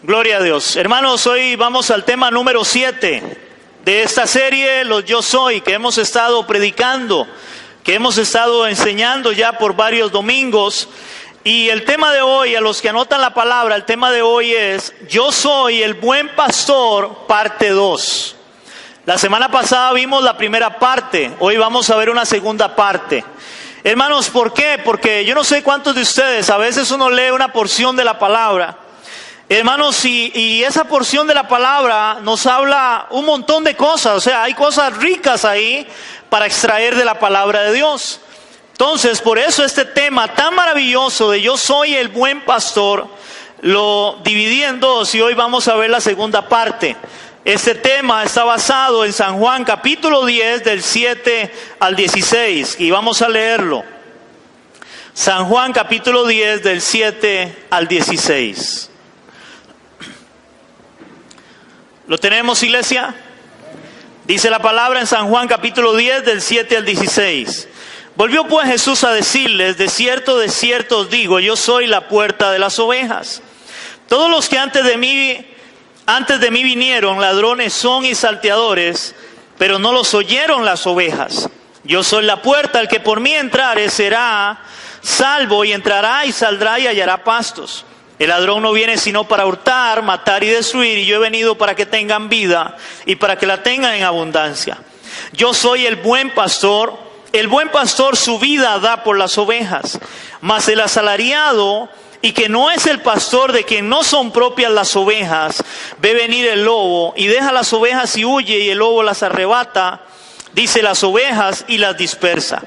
Gloria a Dios. Hermanos, hoy vamos al tema número 7 de esta serie, los Yo Soy, que hemos estado predicando, que hemos estado enseñando ya por varios domingos. Y el tema de hoy, a los que anotan la palabra, el tema de hoy es Yo Soy el Buen Pastor, parte 2. La semana pasada vimos la primera parte, hoy vamos a ver una segunda parte. Hermanos, ¿por qué? Porque yo no sé cuántos de ustedes, a veces uno lee una porción de la palabra, hermanos, y esa porción de la palabra nos habla un montón de cosas, o sea, hay cosas ricas ahí para extraer de la palabra de Dios. Entonces, por eso este tema tan maravilloso de Yo Soy el Buen Pastor, lo dividí en dos y hoy vamos a ver la segunda parte. Este tema está basado en San Juan capítulo 10 del 7 al 16 y vamos a leerlo. San Juan capítulo 10 del 7 al 16. ¿Lo tenemos, iglesia? Dice la palabra en San Juan capítulo 10 del 7 al 16. Volvió pues Jesús a decirles: de cierto os digo, yo soy la puerta de las ovejas. Todos los que antes de mí vinieron, ladrones son y salteadores, pero no los oyeron las ovejas. Yo soy la puerta, el que por mí entrare será salvo, y entrará y saldrá y hallará pastos. El ladrón no viene sino para hurtar, matar y destruir, y yo he venido para que tengan vida y para que la tengan en abundancia. Yo soy el buen pastor su vida da por las ovejas. Mas el asalariado, y que no es el pastor, de quien no son propias las ovejas, ve venir el lobo y deja las ovejas y huye, y el lobo las arrebata, dice, las ovejas, y las dispersa.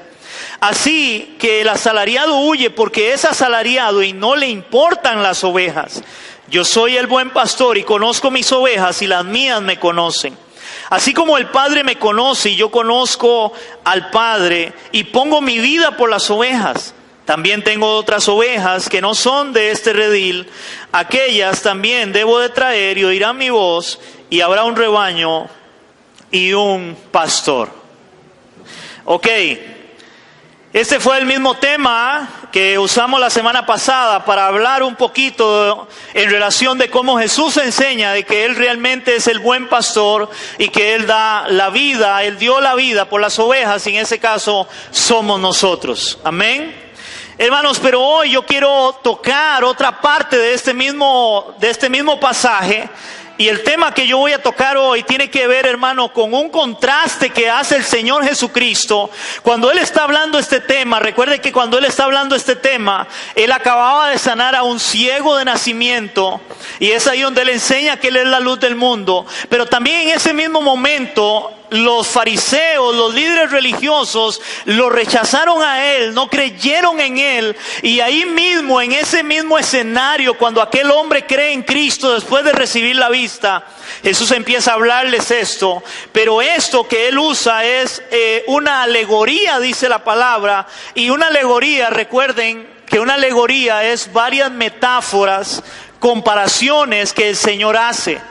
Así que el asalariado huye porque es asalariado y no le importan las ovejas. Yo soy el buen pastor y conozco mis ovejas y las mías me conocen. Así como el Padre me conoce y yo conozco al Padre y pongo mi vida por las ovejas. También tengo otras ovejas que no son de este redil. Aquellas también debo de traer y oirán mi voz, y habrá un rebaño y un pastor. Ok. Este fue el mismo tema que usamos la semana pasada para hablar un poquito en relación de cómo Jesús enseña de que Él realmente es el buen pastor y que Él da la vida, Él dio la vida por las ovejas, y en ese caso somos nosotros. Amén. Hermanos, pero hoy yo quiero tocar otra parte de este mismo pasaje. Y el tema que yo voy a tocar hoy tiene que ver, hermano, con un contraste que hace el Señor Jesucristo. Cuando Él está hablando este tema, recuerde que cuando Él está hablando este tema, Él acababa de sanar a un ciego de nacimiento. Y es ahí donde Él enseña que Él es la luz del mundo. Pero también en ese mismo momento, los fariseos, los líderes religiosos, lo rechazaron a Él, no creyeron en Él. Y ahí mismo, en ese mismo escenario, cuando aquel hombre cree en Cristo después de recibir la vista, Jesús empieza a hablarles esto. Pero esto que Él usa es una alegoría, dice la palabra. Y una alegoría, recuerden que una alegoría es varias metáforas, comparaciones que el Señor hace.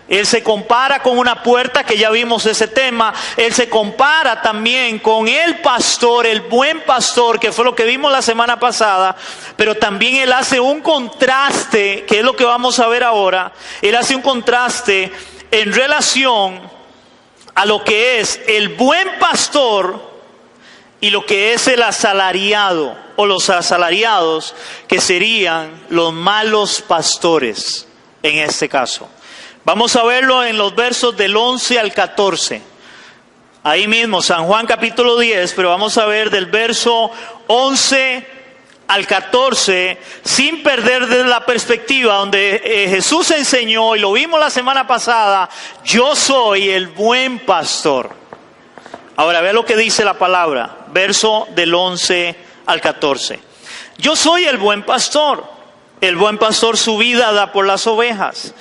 Él se compara con una puerta, que ya vimos ese tema. Él se compara también con el pastor, el buen pastor, que fue lo que vimos la semana pasada. Pero también Él hace un contraste, que es lo que vamos a ver ahora. Él hace un contraste en relación a lo que es el buen pastor y lo que es el asalariado, o los asalariados, que serían los malos pastores en este caso. Vamos a verlo en los versos del 11 al 14. Ahí mismo, San Juan capítulo 10, pero vamos a ver del verso 11 al 14, sin perder de la perspectiva donde Jesús enseñó, y lo vimos la semana pasada: yo soy el buen pastor. Ahora ve lo que dice la palabra, verso del 11 al 14. Yo soy el buen pastor. El buen pastor su vida da por las ovejas.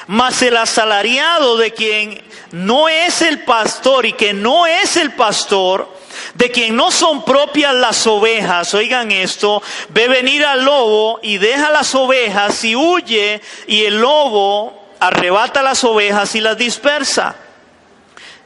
Mas el asalariado, de quien no es el pastor y que no es el pastor, de quien no son propias las ovejas, oigan esto, ve venir al lobo y deja las ovejas y huye, y el lobo arrebata las ovejas y las dispersa.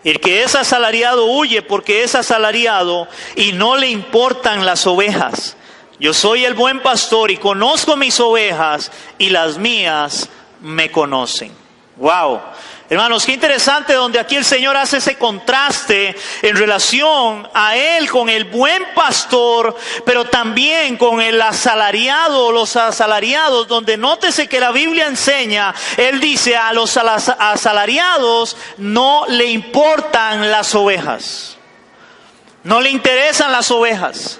El que es asalariado huye porque es asalariado y no le importan las ovejas. Yo soy el buen pastor y conozco mis ovejas, y las mías me conocen. Wow. Hermanos, qué interesante donde aquí el Señor hace ese contraste en relación a Él con el buen pastor, pero también con el asalariado o los asalariados, donde nótese que la Biblia enseña, Él dice a los asalariados no le importan las ovejas, no le interesan las ovejas.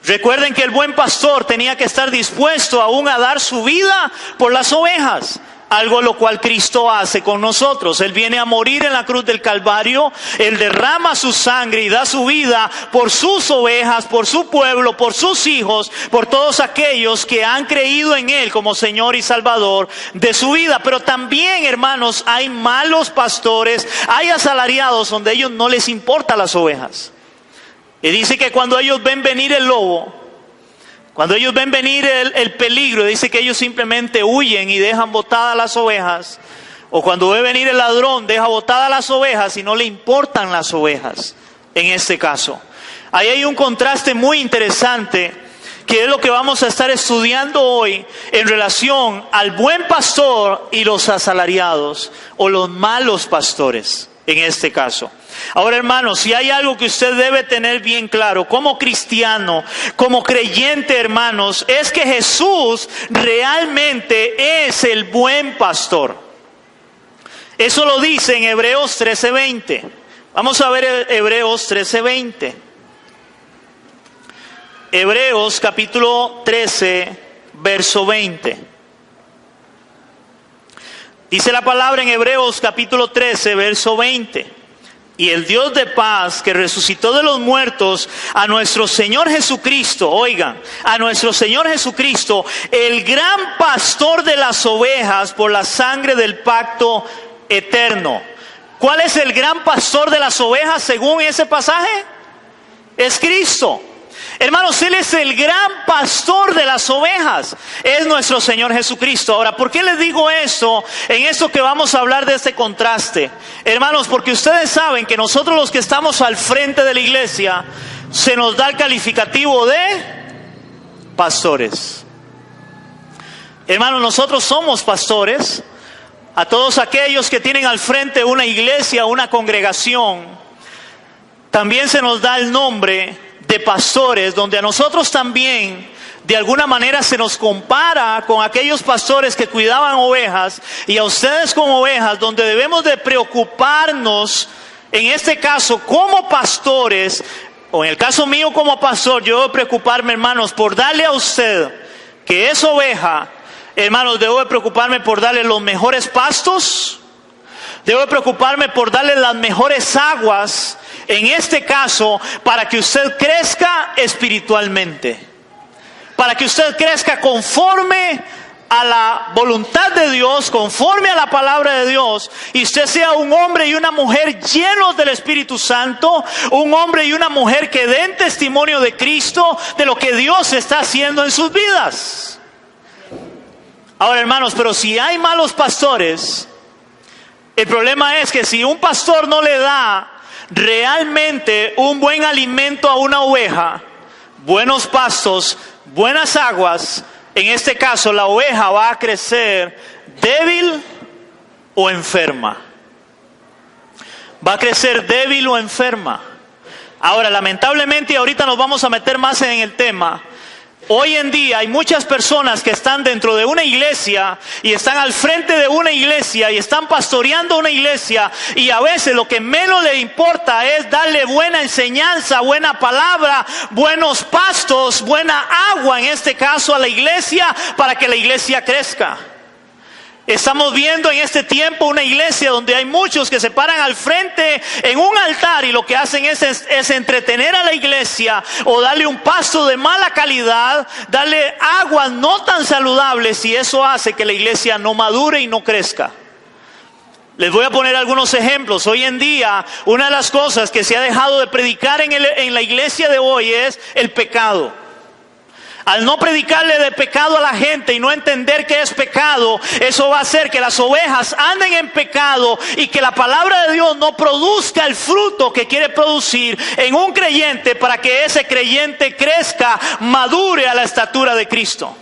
Recuerden que el buen pastor tenía que estar dispuesto aún a dar su vida por las ovejas. Algo lo cual Cristo hace con nosotros. Él viene a morir en la cruz del Calvario. Él derrama su sangre y da su vida por sus ovejas, por su pueblo, por sus hijos, por todos aquellos que han creído en Él como Señor y Salvador de su vida. Pero también, hermanos, hay malos pastores, hay asalariados donde a ellos no les importan las ovejas. Y dice que cuando ellos ven venir el lobo, cuando ellos ven venir el peligro, dice que ellos simplemente huyen y dejan botadas las ovejas. O cuando ve venir el ladrón, deja botadas las ovejas y no le importan las ovejas, en este caso. Ahí hay un contraste muy interesante, que es lo que vamos a estar estudiando hoy en relación al buen pastor y los asalariados, o los malos pastores, en este caso. Ahora, hermanos, si hay algo que usted debe tener bien claro como cristiano, como creyente, hermanos, es que Jesús realmente es el buen pastor. Eso lo dice en Hebreos 13:20. Vamos a ver Hebreos 13:20. Hebreos capítulo 13, verso 20. Dice la palabra en Hebreos capítulo 13, verso 20. Y el Dios de paz que resucitó de los muertos a nuestro Señor Jesucristo, oigan, a nuestro Señor Jesucristo, el gran pastor de las ovejas por la sangre del pacto eterno. ¿Cuál es el gran pastor de las ovejas según ese pasaje? Es Cristo. Hermanos, Él es el gran pastor de las ovejas. Es nuestro Señor Jesucristo. Ahora, ¿por qué les digo esto? En esto que vamos a hablar de este contraste. Hermanos, porque ustedes saben que nosotros los que estamos al frente de la iglesia, se nos da el calificativo de pastores. Hermanos, nosotros somos pastores. A todos aquellos que tienen al frente una iglesia, una congregación, también se nos da el nombre de pastores, donde a nosotros también de alguna manera se nos compara con aquellos pastores que cuidaban ovejas, y a ustedes como ovejas, donde debemos de preocuparnos, en este caso como pastores, o en el caso mío como pastor, yo debo preocuparme, hermanos, por darle a usted, que es oveja, hermanos, debo de preocuparme por darle los mejores pastos, debo de preocuparme por darle las mejores aguas, en este caso, para que usted crezca espiritualmente, para que usted crezca conforme a la voluntad de Dios, conforme a la palabra de Dios, y usted sea un hombre y una mujer llenos del Espíritu Santo, un hombre y una mujer que den testimonio de Cristo, de lo que Dios está haciendo en sus vidas. Ahora, hermanos, pero si hay malos pastores, el problema es que si un pastor no le da realmente un buen alimento a una oveja, buenos pastos, buenas aguas, en este caso la oveja va a crecer débil o enferma. Va a crecer débil o enferma. Ahora, lamentablemente, ahorita nos vamos a meter más en el tema. Hoy en día hay muchas personas que están dentro de una iglesia y están al frente de una iglesia y están pastoreando una iglesia, y a veces lo que menos le importa es darle buena enseñanza, buena palabra, buenos pastos, buena agua en este caso a la iglesia, para que la iglesia crezca. Estamos viendo en este tiempo una iglesia donde hay muchos que se paran al frente en un altar y lo que hacen es entretener a la iglesia, o darle un pasto de mala calidad, darle aguas no tan saludables, y eso hace que la iglesia no madure y no crezca. Les voy a poner algunos ejemplos. Hoy en día, una de las cosas que se ha dejado de predicar en la iglesia de hoy es el pecado. Al no predicarle de pecado a la gente y no entender qué es pecado, eso va a hacer que las ovejas anden en pecado y que la palabra de Dios no produzca el fruto que quiere producir en un creyente, para que ese creyente crezca, madure a la estatura de Cristo.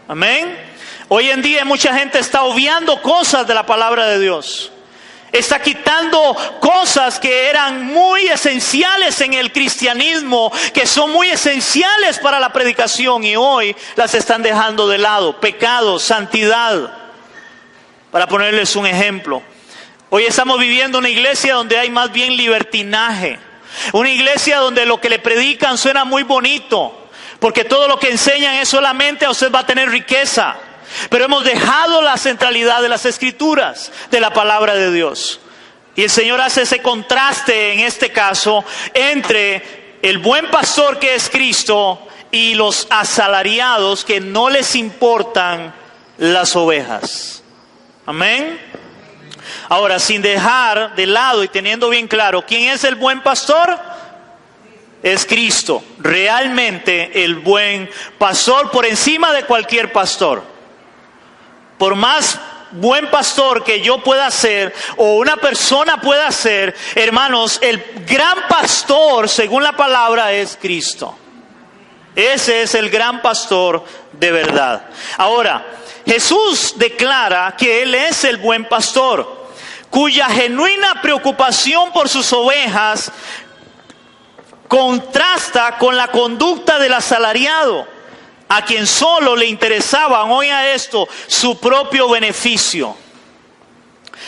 Amén. Hoy en día mucha gente está obviando cosas de la palabra de Dios. Está quitando cosas que eran muy esenciales en el cristianismo, que son muy esenciales para la predicación, y hoy las están dejando de lado. Pecado, santidad, para ponerles un ejemplo. Hoy estamos viviendo una iglesia donde hay más bien libertinaje. Una iglesia donde lo que le predican suena muy bonito, porque todo lo que enseñan es solamente a usted va a tener riqueza. Pero hemos dejado la centralidad de las Escrituras, de la palabra de Dios. Y el Señor hace ese contraste en este caso entre el buen pastor que es Cristo y los asalariados que no les importan las ovejas. Amén. Ahora, sin dejar de lado y teniendo bien claro quién es el buen pastor, es Cristo, realmente el buen pastor por encima de cualquier pastor. Por más buen pastor que yo pueda ser o una persona pueda ser, hermanos, el gran pastor según la palabra es Cristo. Ese es el gran pastor de verdad. Ahora, Jesús declara que Él es el buen pastor, cuya genuina preocupación por sus ovejas contrasta con la conducta del asalariado, a quien solo le interesaba, oiga esto, su propio beneficio.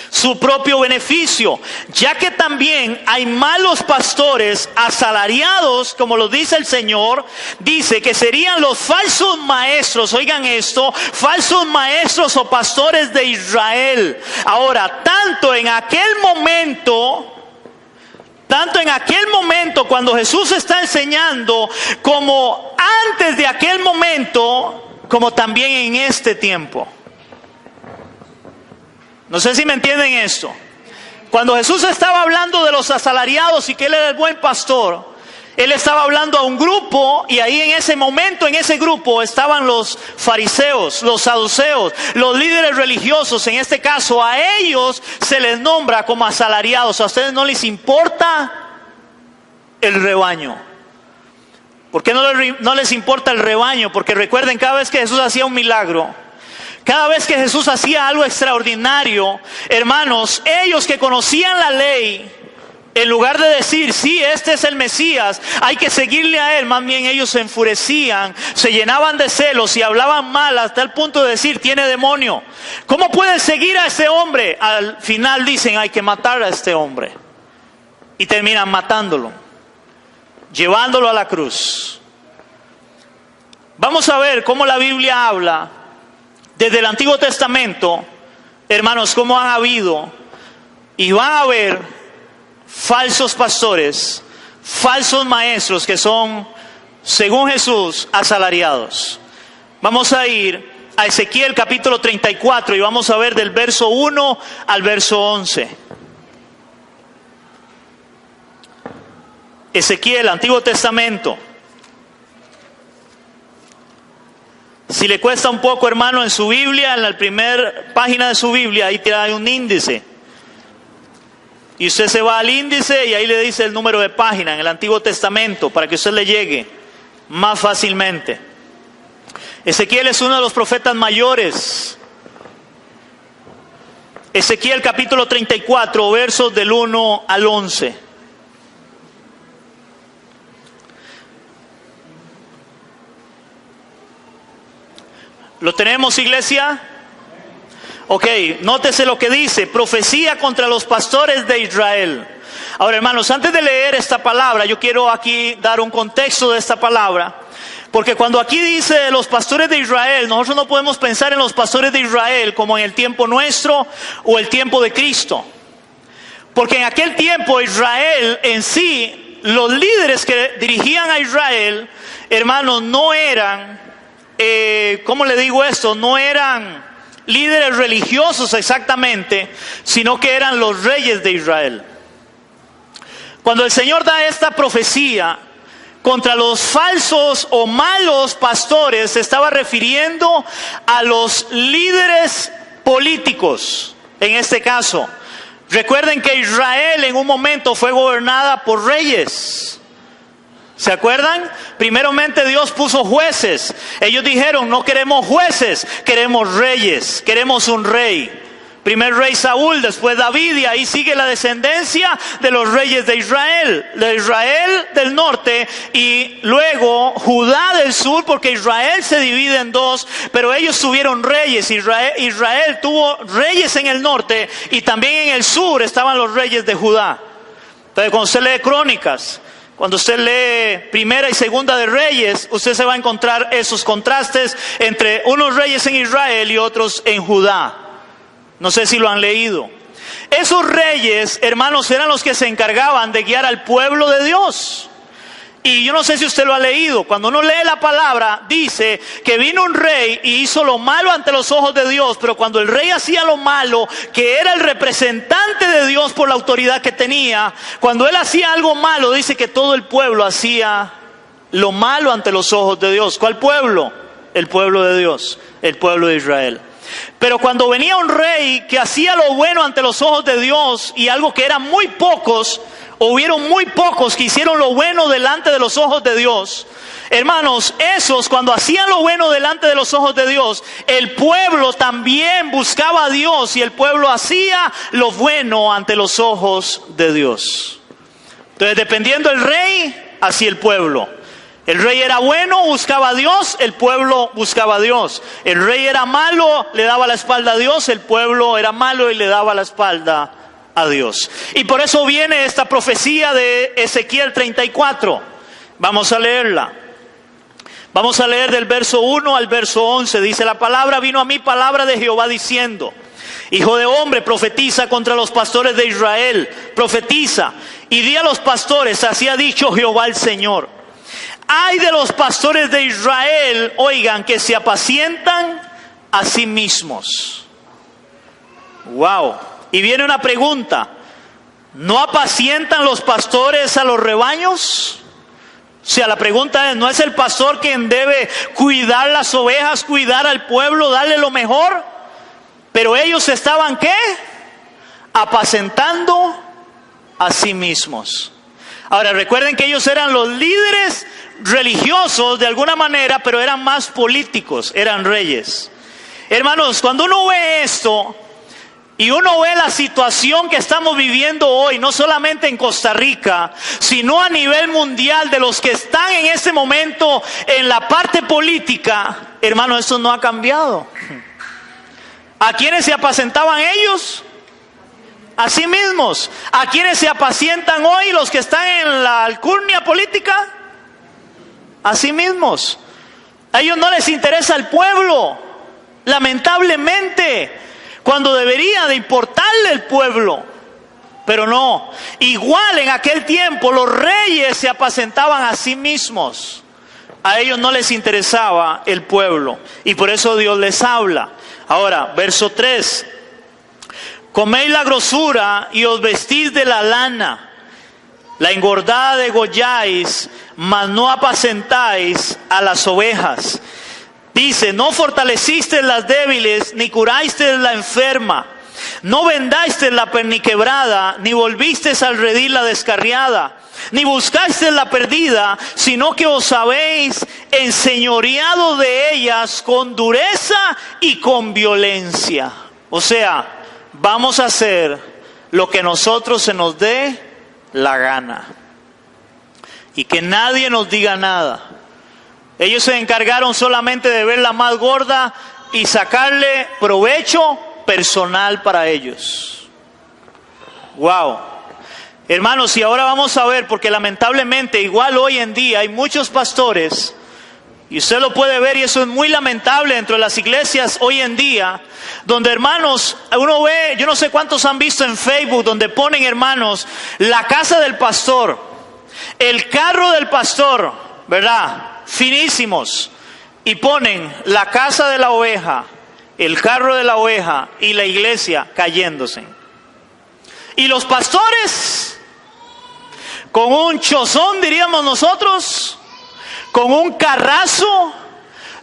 Su propio beneficio, ya que también hay malos pastores asalariados, como lo dice el Señor, dice que serían los falsos maestros, oigan esto, falsos maestros o pastores de Israel. Ahora, tanto en aquel momento cuando Jesús está enseñando, como antes de aquel momento, como también en este tiempo. No sé si me entienden esto. Cuando Jesús estaba hablando de los asalariados y que Él era el buen pastor, Él estaba hablando a un grupo, y ahí en ese momento, en ese grupo, estaban los fariseos, los saduceos, los líderes religiosos. En este caso, a ellos se les nombra como asalariados. A ustedes no les importa el rebaño. ¿Por qué no les importa el rebaño? Porque recuerden, cada vez que Jesús hacía un milagro, cada vez que Jesús hacía algo extraordinario, hermanos, ellos que conocían la ley, en lugar de decir, sí, este es el Mesías, hay que seguirle a Él, más bien ellos se enfurecían, se llenaban de celos y hablaban mal hasta el punto de decir, tiene demonio. ¿Cómo pueden seguir a ese hombre? Al final dicen, hay que matar a este hombre. Y terminan matándolo, llevándolo a la cruz. Vamos a ver cómo la Biblia habla desde el Antiguo Testamento, hermanos, cómo han habido y van a haber falsos pastores, falsos maestros que son, según Jesús, asalariados. Vamos a ir a Ezequiel capítulo 34 y vamos a ver del verso 1 al verso 11. Ezequiel, Antiguo Testamento. Si le cuesta un poco, hermano, en su Biblia, en la primera página de su Biblia, ahí trae un índice. Y usted se va al índice y ahí le dice el número de página en el Antiguo Testamento para que usted le llegue más fácilmente. Ezequiel es uno de los profetas mayores. Ezequiel capítulo 34, versos del 1 al 11. ¿Lo tenemos, iglesia? Ok, nótese lo que dice, profecía contra los pastores de Israel. Ahora, hermanos, antes de leer esta palabra, yo quiero aquí dar un contexto de esta palabra. Porque cuando aquí dice los pastores de Israel, nosotros no podemos pensar en los pastores de Israel como en el tiempo nuestro o el tiempo de Cristo. Porque en aquel tiempo Israel en sí, los líderes que dirigían a Israel, hermanos, no eran, ¿cómo le digo esto? No eran líderes religiosos exactamente, sino que eran los reyes de Israel. Cuando el Señor da esta profecía contra los falsos o malos pastores, se estaba refiriendo a los líderes políticos. En este caso, recuerden que Israel en un momento fue gobernada por reyes. ¿Se acuerdan? Primeramente Dios puso jueces. Ellos dijeron, no queremos jueces, queremos reyes, queremos un rey. Primer rey Saúl, después David, y ahí sigue la descendencia de los reyes de Israel del norte y luego Judá del sur, porque Israel se divide en dos, pero ellos tuvieron reyes. Israel tuvo reyes en el norte y también en el sur estaban los reyes de Judá. Entonces cuando usted lee Crónicas, cuando usted lee Primera y Segunda de Reyes, usted se va a encontrar esos contrastes entre unos reyes en Israel y otros en Judá. No sé si lo han leído. Esos reyes, hermanos, eran los que se encargaban de guiar al pueblo de Dios. Y yo no sé si usted lo ha leído. Cuando uno lee la palabra, dice que vino un rey y hizo lo malo ante los ojos de Dios. Pero cuando el rey hacía lo malo, que era el representante de Dios por la autoridad que tenía, cuando él hacía algo malo, dice que todo el pueblo hacía lo malo ante los ojos de Dios. ¿Cuál pueblo? El pueblo de Dios, el pueblo de Israel. Pero cuando venía un rey que hacía lo bueno ante los ojos de Dios, y algo que eran muy pocos, hubieron muy pocos que hicieron lo bueno delante de los ojos de Dios. Hermanos, esos cuando hacían lo bueno delante de los ojos de Dios, el pueblo también buscaba a Dios y el pueblo hacía lo bueno ante los ojos de Dios. Entonces, dependiendo del rey, así el pueblo. El rey era bueno, buscaba a Dios, el pueblo buscaba a Dios. El rey era malo, le daba la espalda a Dios, el pueblo era malo y le daba la espalda a Dios. Y por eso viene esta profecía de Ezequiel 34. Vamos a leerla. Vamos a leer del verso 1 al verso 11. Dice la palabra: vino a mí palabra de Jehová diciendo: Hijo de hombre, profetiza contra los pastores de Israel. Profetiza y di a los pastores, así ha dicho Jehová el Señor. Ay de los pastores de Israel, oigan, que se apacientan a sí mismos. Wow. Y viene una pregunta: ¿no apacientan los pastores a los rebaños? O sea, la pregunta es, ¿no es el pastor quien debe cuidar las ovejas, cuidar al pueblo, darle lo mejor? Pero ellos estaban, ¿qué? Apacentando a sí mismos. Ahora, recuerden que ellos eran los líderes religiosos de alguna manera, pero eran más políticos, eran reyes. Hermanos, cuando uno ve esto y uno ve la situación que estamos viviendo hoy, no solamente en Costa Rica, sino a nivel mundial, de los que están en este momento en la parte política, hermanos, esto no ha cambiado. ¿A quiénes se apacentaban ellos? A sí mismos. ¿A quiénes se apacientan hoy los que están en la alcurnia política? A sí mismos. A ellos no les interesa el pueblo, lamentablemente, cuando debería de importarle el pueblo. Pero no. Igual en aquel tiempo los reyes se apacentaban a sí mismos. A ellos no les interesaba el pueblo. Y por eso Dios les habla. Ahora, verso 3. Coméis la grosura y os vestís de la lana. La engordada degolláis, mas no apacentáis a las ovejas. Dice: no fortalecisteis las débiles, ni curasteis la enferma. No vendasteis la perniquebrada, ni volvisteis al redil la descarriada. Ni buscasteis la perdida, sino que os habéis enseñoreado de ellas con dureza y con violencia. O sea, vamos a hacer lo que nosotros se nos dé la gana. Y que nadie nos diga nada. Ellos se encargaron solamente de ver la más gorda y sacarle provecho personal para ellos. Wow. Hermanos, y ahora vamos a ver, porque lamentablemente igual hoy en día hay muchos pastores, y usted lo puede ver, y eso es muy lamentable dentro de las iglesias hoy en día, donde, hermanos, uno ve, yo no sé cuántos han visto en Facebook, donde ponen, hermanos, la casa del pastor, el carro del pastor, ¿verdad? Finísimos. Y ponen la casa de la oveja, el carro de la oveja y la iglesia cayéndose. Y los pastores, con un chozón, diríamos nosotros, con un carrazo,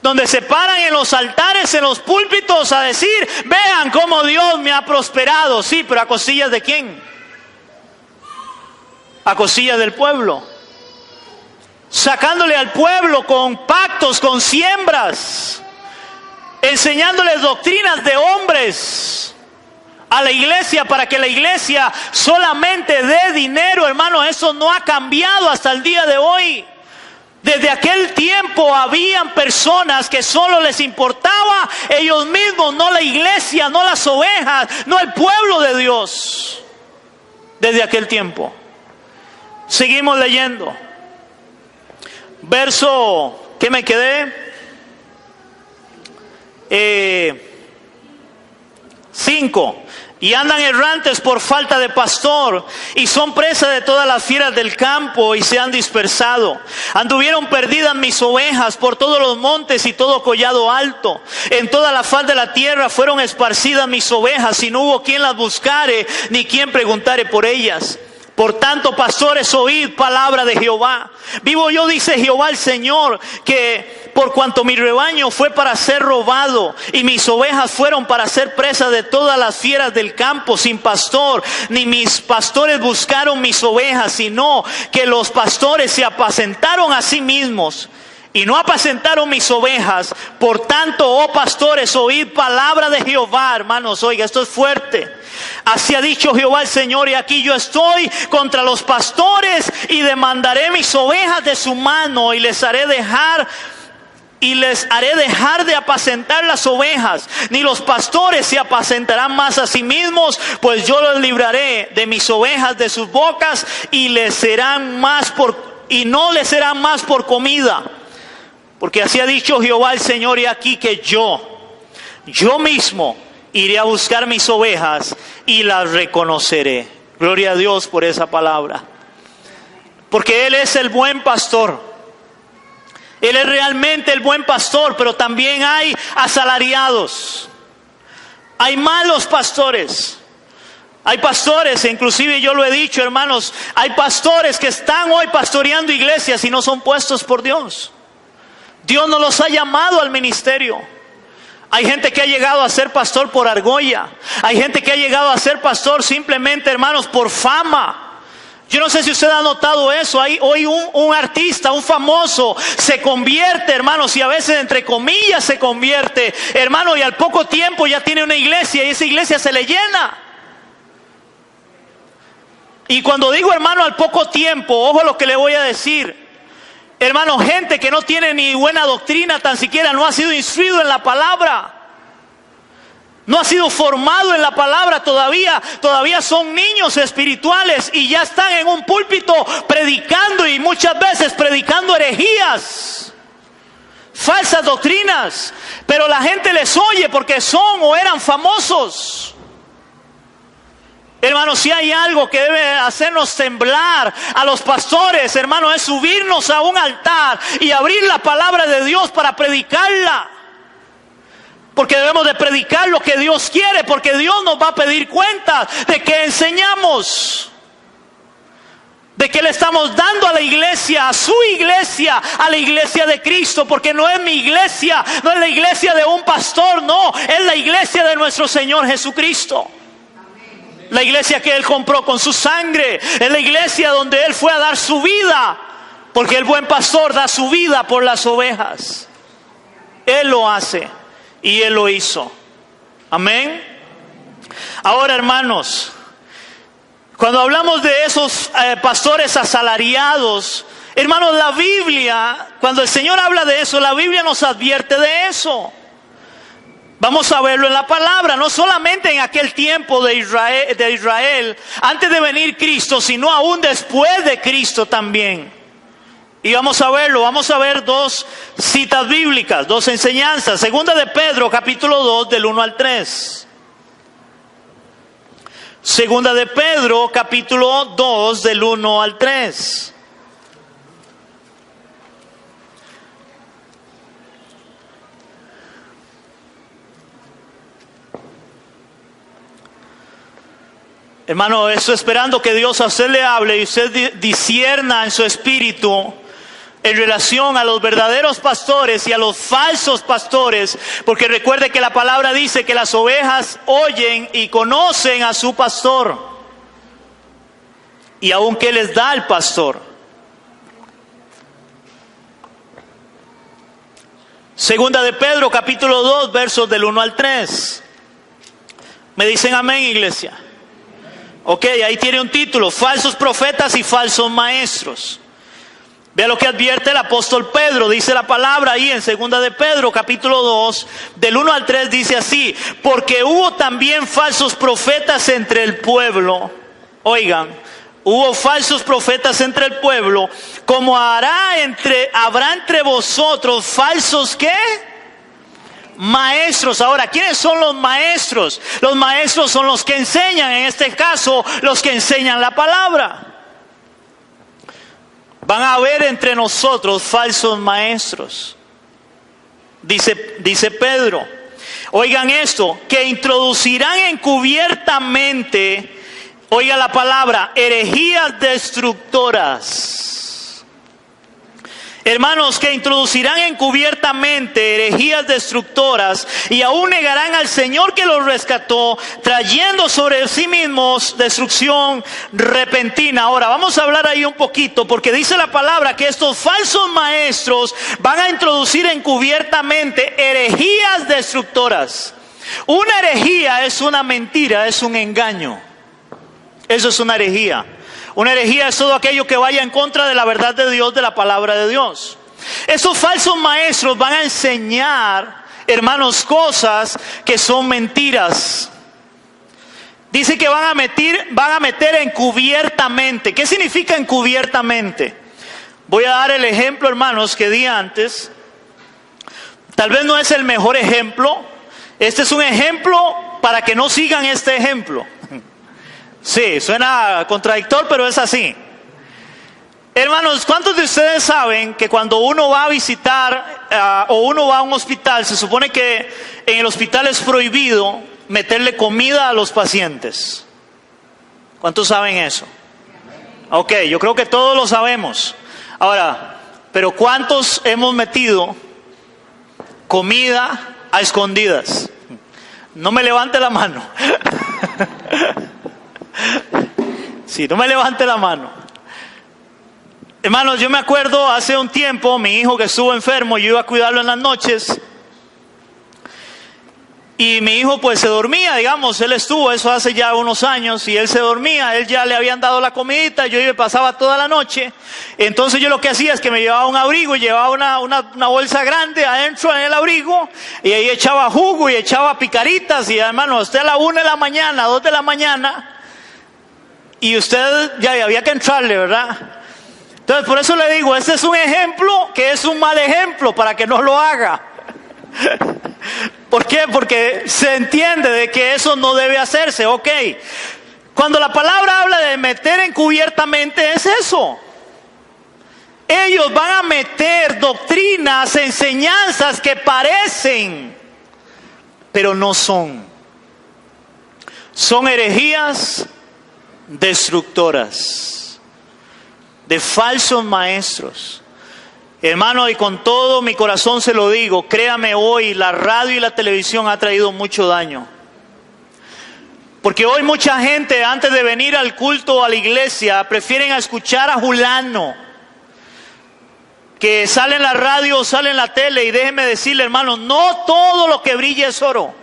donde se paran en los altares, en los púlpitos a decir: vean cómo Dios me ha prosperado. Sí, pero ¿a costillas de quién? A costillas del pueblo. sacándole al pueblo con pactos, con siembras, enseñándoles doctrinas de hombres a la iglesia para que la iglesia solamente dé dinero. Hermano, eso no ha cambiado hasta el día de hoy. Desde aquel tiempo habían personas que solo les importaba ellos mismos, no la iglesia, no las ovejas, no el pueblo de Dios. Desde aquel tiempo. Seguimos leyendo. Verso, ¿qué me quedé? 5. Y andan errantes por falta de pastor, y son presa de todas las fieras del campo, y se han dispersado. Anduvieron perdidas mis ovejas por todos los montes y todo collado alto. En toda la faz de la tierra fueron esparcidas mis ovejas, y no hubo quien las buscare, ni quien preguntare por ellas. Por tanto, pastores, oíd palabra de Jehová. Vivo yo, dice Jehová el Señor, que por cuanto mi rebaño fue para ser robado, y mis ovejas fueron para ser presas de todas las fieras del campo, sin pastor, ni mis pastores buscaron mis ovejas, sino que los pastores se apacentaron a sí mismos, y no apacentaron mis ovejas. Por tanto, oh pastores, oíd palabra de Jehová. Hermanos, oiga, esto es fuerte. Así ha dicho Jehová el Señor, y aquí yo estoy contra los pastores, y demandaré mis ovejas de su mano, y les haré dejar de apacentar las ovejas, ni los pastores se apacentarán más a sí mismos, pues yo los libraré de mis ovejas de sus bocas, y no les serán más por comida. Porque así ha dicho Jehová el Señor, y aquí que yo mismo iré a buscar mis ovejas y las reconoceré. Gloria a Dios por esa palabra. Porque Él es el buen pastor. Él es realmente el buen pastor, pero también hay asalariados. Hay malos pastores. Hay pastores, inclusive yo lo he dicho, hermanos, hay pastores que están hoy pastoreando iglesias y no son puestos por Dios. Dios no los ha llamado al ministerio. Hay gente que ha llegado a ser pastor por argolla. Hay gente que ha llegado a ser pastor simplemente, hermanos, por fama. Yo no sé si usted ha notado eso. Hoy un artista, un famoso, se convierte, hermanos, y a veces entre comillas se convierte, hermano, y al poco tiempo ya tiene una iglesia, y esa iglesia se le llena. Y cuando digo, hermano, al poco tiempo, ojo lo que le voy a decir. Hermano, gente que no tiene ni buena doctrina, tan siquiera no ha sido instruido en la palabra. No ha sido formado en la palabra todavía. Todavía son niños espirituales y ya están en un púlpito predicando, y muchas veces predicando herejías, falsas doctrinas. Pero la gente les oye porque son o eran famosos. Hermanos, si hay algo que debe hacernos temblar a los pastores, hermano, es subirnos a un altar y abrir la palabra de Dios para predicarla. Porque debemos de predicar lo que Dios quiere, porque Dios nos va a pedir cuentas de que enseñamos, de que le estamos dando a la iglesia, a su iglesia, a la iglesia de Cristo. Porque no es mi iglesia, no es la iglesia de un pastor, no, es la iglesia de nuestro Señor Jesucristo. La iglesia que Él compró con su sangre. Es la iglesia donde Él fue a dar su vida. Porque el buen pastor da su vida por las ovejas. Él lo hace. Y Él lo hizo. Amén. Ahora, hermanos, cuando hablamos de esos pastores asalariados, hermanos, la Biblia, cuando el Señor habla de eso, la Biblia nos advierte de eso. Vamos a verlo en la palabra, no solamente en aquel tiempo de Israel, antes de venir Cristo, sino aún después de Cristo también. Y vamos a verlo, vamos a ver dos citas bíblicas, dos enseñanzas. Segunda de Pedro, capítulo 2, del 1 al 3. Segunda de Pedro, capítulo 2, del 1 al 3. Hermano, estoy esperando que Dios a usted le hable y usted discierna en su espíritu en relación a los verdaderos pastores y a los falsos pastores. Porque recuerde que la palabra dice que las ovejas oyen y conocen a su pastor. Y aún que les da el pastor. Segunda de Pedro, capítulo 2, versos del 1 al 3. ¿Me dicen amén, iglesia? Ok, ahí tiene un título: falsos profetas y falsos maestros. Vea lo que advierte el apóstol Pedro. Dice la palabra ahí en segunda de Pedro, capítulo 2, del 1 al 3, dice así: porque hubo también falsos profetas entre el pueblo. Oigan, hubo falsos profetas entre el pueblo, como habrá entre vosotros falsos, ¿qué? Maestros. Ahora, ¿quiénes son los maestros? Los maestros son los que enseñan, en este caso, los que enseñan la palabra. Van a haber entre nosotros falsos maestros. Dice Pedro. Oigan esto: que introducirán encubiertamente, oiga la palabra, herejías destructoras. Hermanos, que introducirán encubiertamente herejías destructoras y aún negarán al Señor que los rescató, trayendo sobre sí mismos destrucción repentina. Ahora, vamos a hablar ahí un poquito, porque dice la palabra que estos falsos maestros van a introducir encubiertamente herejías destructoras. Una herejía es una mentira, es un engaño. Eso es una herejía. Una herejía es todo aquello que vaya en contra de la verdad de Dios, de la palabra de Dios. Estos falsos maestros van a enseñar, hermanos, cosas que son mentiras. Dice que van a meter encubiertamente. ¿Qué significa encubiertamente? Voy a dar el ejemplo, hermanos, que di antes. Tal vez no es el mejor ejemplo. Este es un ejemplo para que no sigan este ejemplo. Sí, suena contradictor, pero es así. Hermanos, ¿cuántos de ustedes saben que cuando uno va a visitar o uno va a un hospital, se supone que en el hospital es prohibido meterle comida a los pacientes? ¿Cuántos saben eso? Ok, yo creo que todos lo sabemos. Ahora, pero ¿cuántos hemos metido comida a escondidas? No me levante la mano. Sí, no me levante la mano. Hermanos, yo me acuerdo hace un tiempo, mi hijo que estuvo enfermo, yo iba a cuidarlo en las noches. Y mi hijo pues se dormía, digamos, él estuvo, eso hace ya unos años, y él se dormía, él ya le habían dado la comidita, yo iba, pasaba toda la noche. Entonces yo lo que hacía es que me llevaba un abrigo y llevaba una bolsa grande adentro en el abrigo, y ahí echaba jugo y echaba picaritas, y hermano, usted a la 1 de la mañana, 2 de la mañana, y usted ya había que entrarle, ¿verdad? Entonces por eso le digo, este es un ejemplo que es un mal ejemplo para que no lo haga. ¿Por qué? Porque se entiende de que eso no debe hacerse, ok. Cuando la palabra habla de meter encubiertamente, es eso. Ellos van a meter doctrinas, enseñanzas que parecen, pero no son. Son herejías destructoras, de falsos maestros. Hermano, y con todo mi corazón se lo digo, créame, hoy la radio y la televisión ha traído mucho daño. Porque hoy mucha gente, antes de venir al culto o a la iglesia, prefieren escuchar a fulano, que sale en la radio, sale en la tele, y déjeme decirle, hermano, no todo lo que brilla es oro.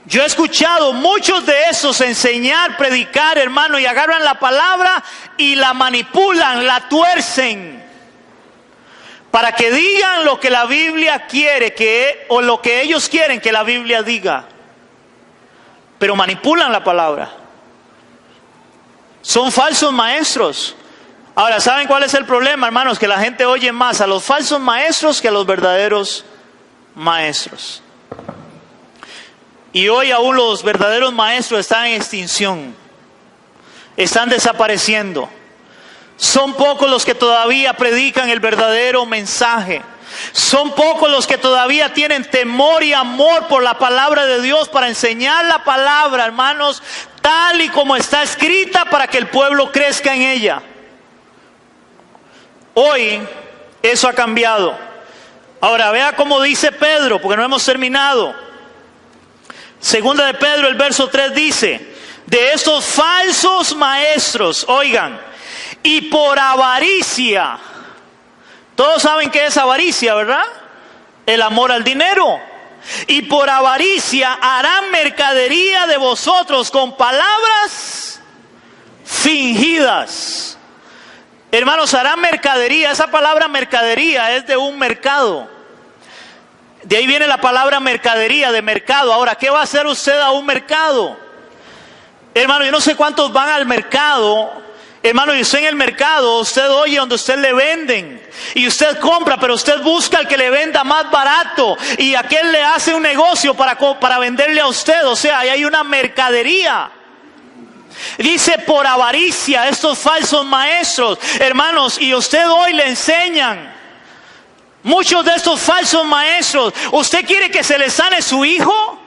Yo he escuchado muchos de esos enseñar, predicar, hermano, y agarran la palabra y la manipulan, la tuercen, para que digan lo que la Biblia quiere o lo que ellos quieren que la Biblia diga. Pero manipulan la palabra. Son falsos maestros. Ahora, ¿saben cuál es el problema, hermanos? Que la gente oye más a los falsos maestros que a los verdaderos maestros. Y hoy aún los verdaderos maestros están en extinción. Están desapareciendo. Son pocos los que todavía predican el verdadero mensaje. Son pocos los que todavía tienen temor y amor por la palabra de Dios para enseñar la palabra, hermanos, tal y como está escrita para que el pueblo crezca en ella. Hoy eso ha cambiado. Ahora vea cómo dice Pedro, porque no hemos terminado. Segunda de Pedro, el verso 3 dice: de estos falsos maestros, oigan, y por avaricia. Todos saben qué es avaricia, ¿verdad? el amor al dinero. Y por avaricia harán mercadería de vosotros con palabras fingidas. Hermanos, harán mercadería. Esa palabra mercadería es de un mercado. De ahí viene la palabra mercadería, de mercado. Ahora, ¿qué va a hacer usted a un mercado? Hermano, yo no sé cuántos van al mercado. Hermano, y usted en el mercado, usted oye donde usted le venden. Y usted compra, pero usted busca al que le venda más barato. Y aquel le hace un negocio para venderle a usted. O sea, ahí hay una mercadería. Dice por avaricia, estos falsos maestros. Hermanos, y usted hoy le enseñan. Muchos de estos falsos maestros. ¿Usted quiere que se le sane su hijo?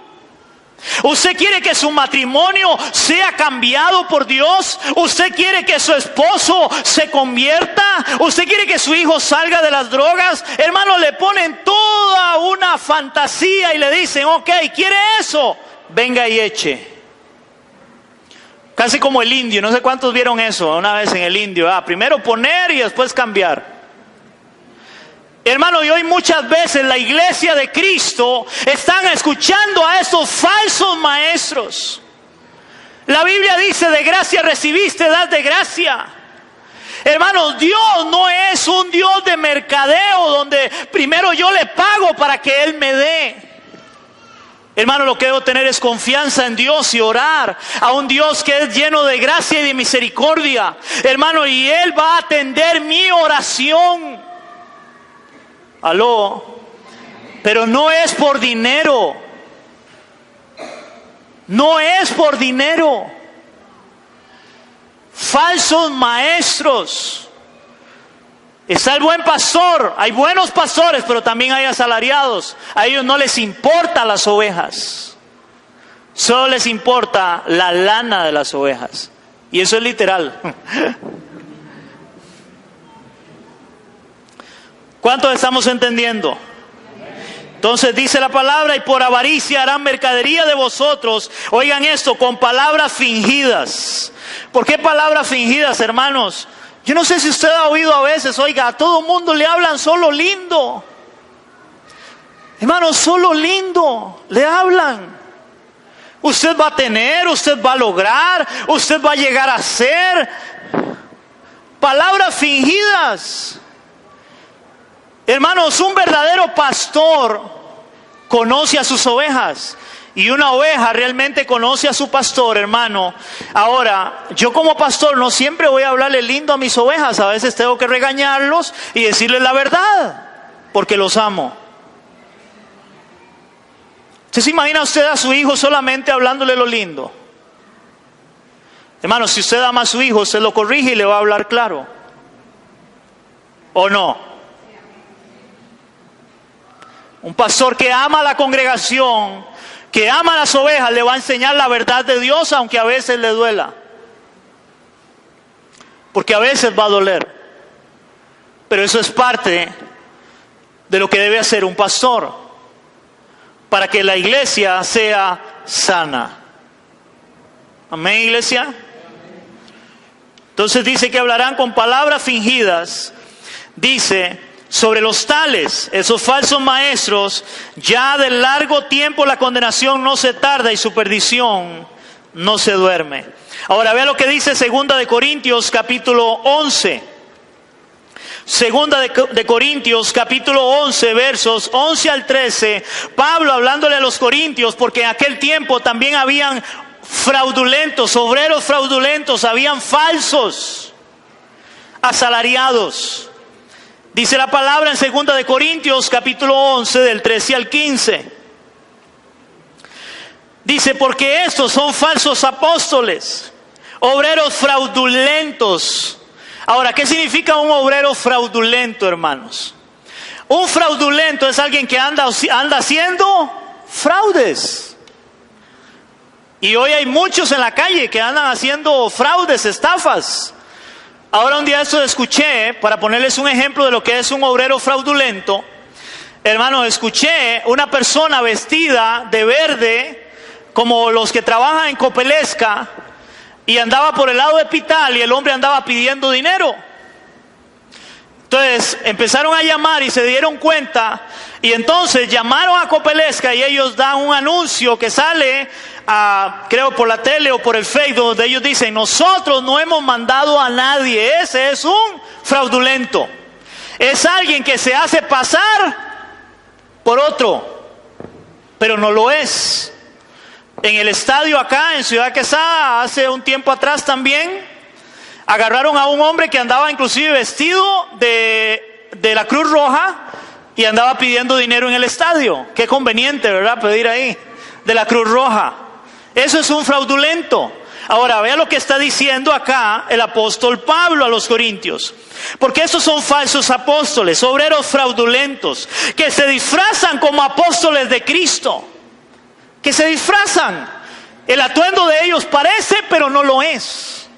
¿Usted quiere que su matrimonio sea cambiado por Dios? ¿Usted quiere que su esposo se convierta? ¿Usted quiere que su hijo salga de las drogas? Hermano, le ponen toda una fantasía y le dicen, ok, ¿quiere eso? Venga y eche. Casi como el indio, no sé cuántos vieron eso una vez en el indio. Primero poner y después cambiar. Hermano, y hoy muchas veces la iglesia de Cristo están escuchando a estos falsos maestros. La Biblia dice, de gracia recibiste, dad de gracia. Hermanos, Dios no es un Dios de mercadeo donde primero yo le pago para que Él me dé. Hermano, lo que debo tener es confianza en Dios y orar a un Dios que es lleno de gracia y de misericordia. Hermano, y Él va a atender mi oración. Aló, pero no es por dinero. No es por dinero. Falsos maestros. Está el buen pastor. Hay buenos pastores, pero también hay asalariados. A ellos no les importa las ovejas. Solo les importa la lana de las ovejas. Y eso es literal. ¿Cuántos estamos entendiendo? Entonces dice la palabra, y por avaricia harán mercadería de vosotros. Oigan esto, con palabras fingidas. ¿Por qué palabras fingidas, hermanos? Yo no sé si usted ha oído a veces, oiga, a todo mundo le hablan solo lindo. Hermanos, solo lindo le hablan. Usted va a tener, usted va a lograr, usted va a llegar a ser. Palabras fingidas. Hermanos, un verdadero pastor conoce a sus ovejas. Y una oveja realmente conoce a su pastor, hermano. Ahora, yo como pastor no siempre voy a hablarle lindo a mis ovejas. A veces tengo que regañarlos y decirles la verdad, porque los amo. ¿Usted se imagina usted a su hijo solamente hablándole lo lindo? Hermano, si usted ama a su hijo, usted lo corrige y le va a hablar claro. ¿O no? Un pastor que ama a la congregación, que ama a las ovejas, le va a enseñar la verdad de Dios, aunque a veces le duela. Porque a veces va a doler. Pero eso es parte de lo que debe hacer un pastor, para que la iglesia sea sana. Amén, iglesia. Entonces dice que hablarán con palabras fingidas. Dice, sobre los tales, esos falsos maestros, ya de largo tiempo la condenación no se tarda y su perdición no se duerme. Ahora vea lo que dice 2 de Corintios capítulo 11. 2 de Corintios capítulo 11 versos 11 al 13. Pablo hablándole a los corintios, porque en aquel tiempo también habían fraudulentos, obreros fraudulentos, habían falsos asalariados. Dice la palabra en 2 de Corintios capítulo 11 del 13 al 15. Dice, porque estos son falsos apóstoles, obreros fraudulentos. Ahora, ¿qué significa un obrero fraudulento, hermanos? Un fraudulento es alguien que anda haciendo fraudes. Y hoy hay muchos en la calle que andan haciendo fraudes, estafas. Ahora un día esto escuché, para ponerles un ejemplo de lo que es un obrero fraudulento. Hermano, escuché una persona vestida de verde, como los que trabajan en Copelesca, y andaba por el lado de Pital y el hombre andaba pidiendo dinero. Entonces empezaron a llamar y se dieron cuenta, y entonces llamaron a Copelesca y ellos dan un anuncio que sale, creo por la tele o por el Facebook, donde ellos dicen: nosotros no hemos mandado a nadie, ese es un fraudulento. Es alguien que se hace pasar por otro, pero no lo es. En el estadio acá en Ciudad Quesada, hace un tiempo atrás también, agarraron a un hombre que andaba inclusive vestido de la Cruz Roja y andaba pidiendo dinero en el estadio. Qué conveniente, ¿verdad? Pedir ahí de la Cruz Roja. Eso es un fraudulento. Ahora, vea lo que está diciendo acá el apóstol Pablo a los Corintios. Porque estos son falsos apóstoles, obreros fraudulentos, que se disfrazan como apóstoles de Cristo. Que se disfrazan. El atuendo de ellos parece, pero no lo es.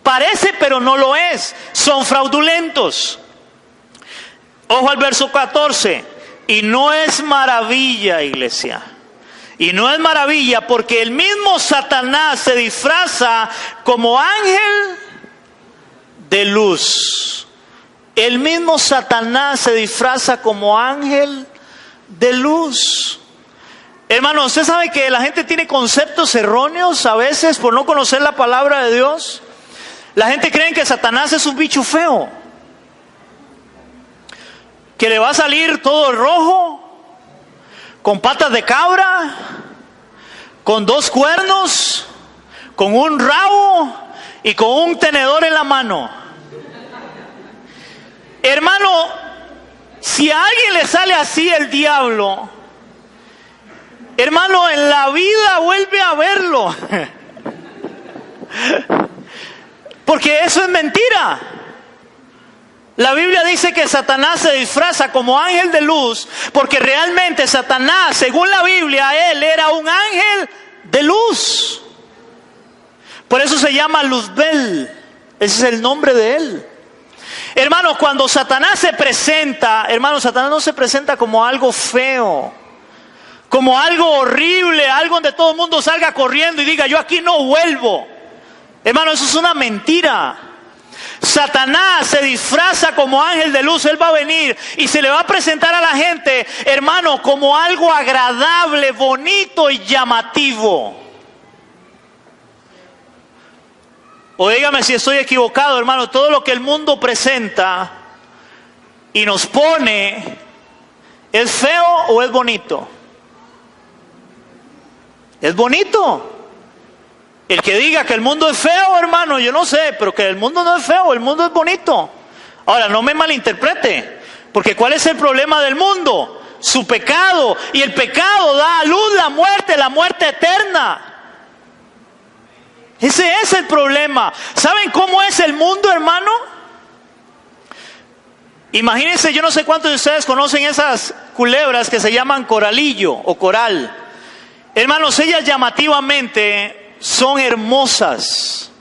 Parece, pero no lo es. Son fraudulentos. Ojo al verso 14. Y no es maravilla, iglesia. Y no es maravilla, porque el mismo Satanás se disfraza como ángel de luz. El mismo Satanás se disfraza como ángel de luz. Hermano, ¿usted sabe que la gente tiene conceptos erróneos a veces por no conocer la palabra de Dios? La gente cree que Satanás es un bicho feo, que le va a salir todo rojo, con patas de cabra, con 2 cuernos, con un rabo y con un tenedor en la mano. Hermano, si a alguien le sale así el diablo, hermano, en la vida vuelve a verlo. Porque eso es mentira. La Biblia dice que Satanás se disfraza como ángel de luz, porque realmente Satanás, según la Biblia, él era un ángel de luz. Por eso se llama Luzbel. Ese es el nombre de él. Hermano, cuando Satanás se presenta, hermano, Satanás no se presenta como algo feo, como algo horrible, algo donde todo el mundo salga corriendo y diga: yo aquí no vuelvo. Hermano, eso es una mentira. Satanás se disfraza como ángel de luz. Él va a venir y se le va a presentar a la gente, hermano, como algo agradable, bonito y llamativo. O dígame si estoy equivocado, hermano. Todo lo que el mundo presenta y nos pone, ¿es feo o es bonito? Es bonito. El que diga que el mundo es feo, hermano, yo no sé, pero que el mundo no es feo, el mundo es bonito. Ahora, no me malinterprete, porque ¿cuál es el problema del mundo? Su pecado, y el pecado da a luz la muerte eterna. Ese es el problema. ¿Saben cómo es el mundo, hermano? Imagínense, yo no sé cuántos de ustedes conocen esas culebras que se llaman coralillo o coral. Hermanos, ellas llamativamente son hermosas.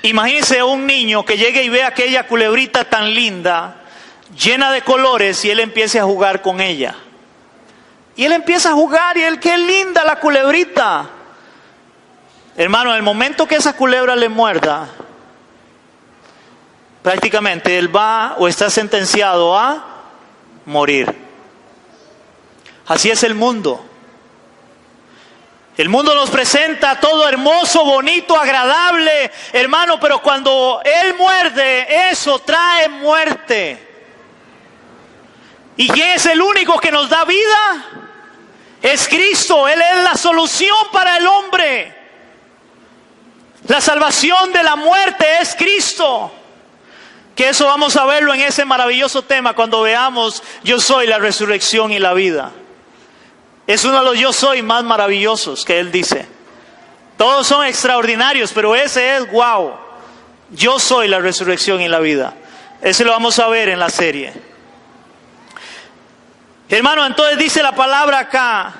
Imagínense un niño que llegue y ve aquella culebrita tan linda, llena de colores, y él empiece a jugar con ella. Y él empieza a jugar y él, qué linda la culebrita. Hermano, en el momento que esa culebra le muerda, prácticamente él va o está sentenciado a morir. Así es el mundo. El mundo nos presenta todo hermoso, bonito, agradable, hermano, pero cuando Él muerde, eso trae muerte. ¿Y quién es el único que nos da vida? Es Cristo. Él es la solución para el hombre. La salvación de la muerte es Cristo. Que eso vamos a verlo en ese maravilloso tema cuando veamos yo soy la resurrección y la vida. Es uno de los yo soy más maravillosos que él dice. Todos son extraordinarios, pero ese es wow. Yo soy la resurrección y la vida. Ese lo vamos a ver en la serie. Hermano, entonces dice la palabra acá.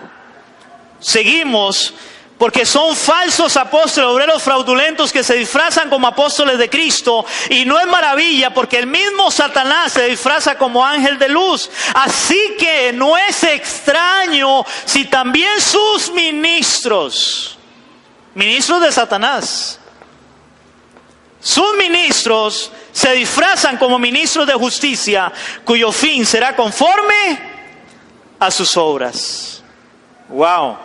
Seguimos. Porque son falsos apóstoles, obreros fraudulentos que se disfrazan como apóstoles de Cristo. Y no es maravilla, porque el mismo Satanás se disfraza como ángel de luz. Así que no es extraño si también sus ministros de Satanás, sus ministros Se disfrazan como ministros de justicia, cuyo fin será conforme a sus obras. Wow.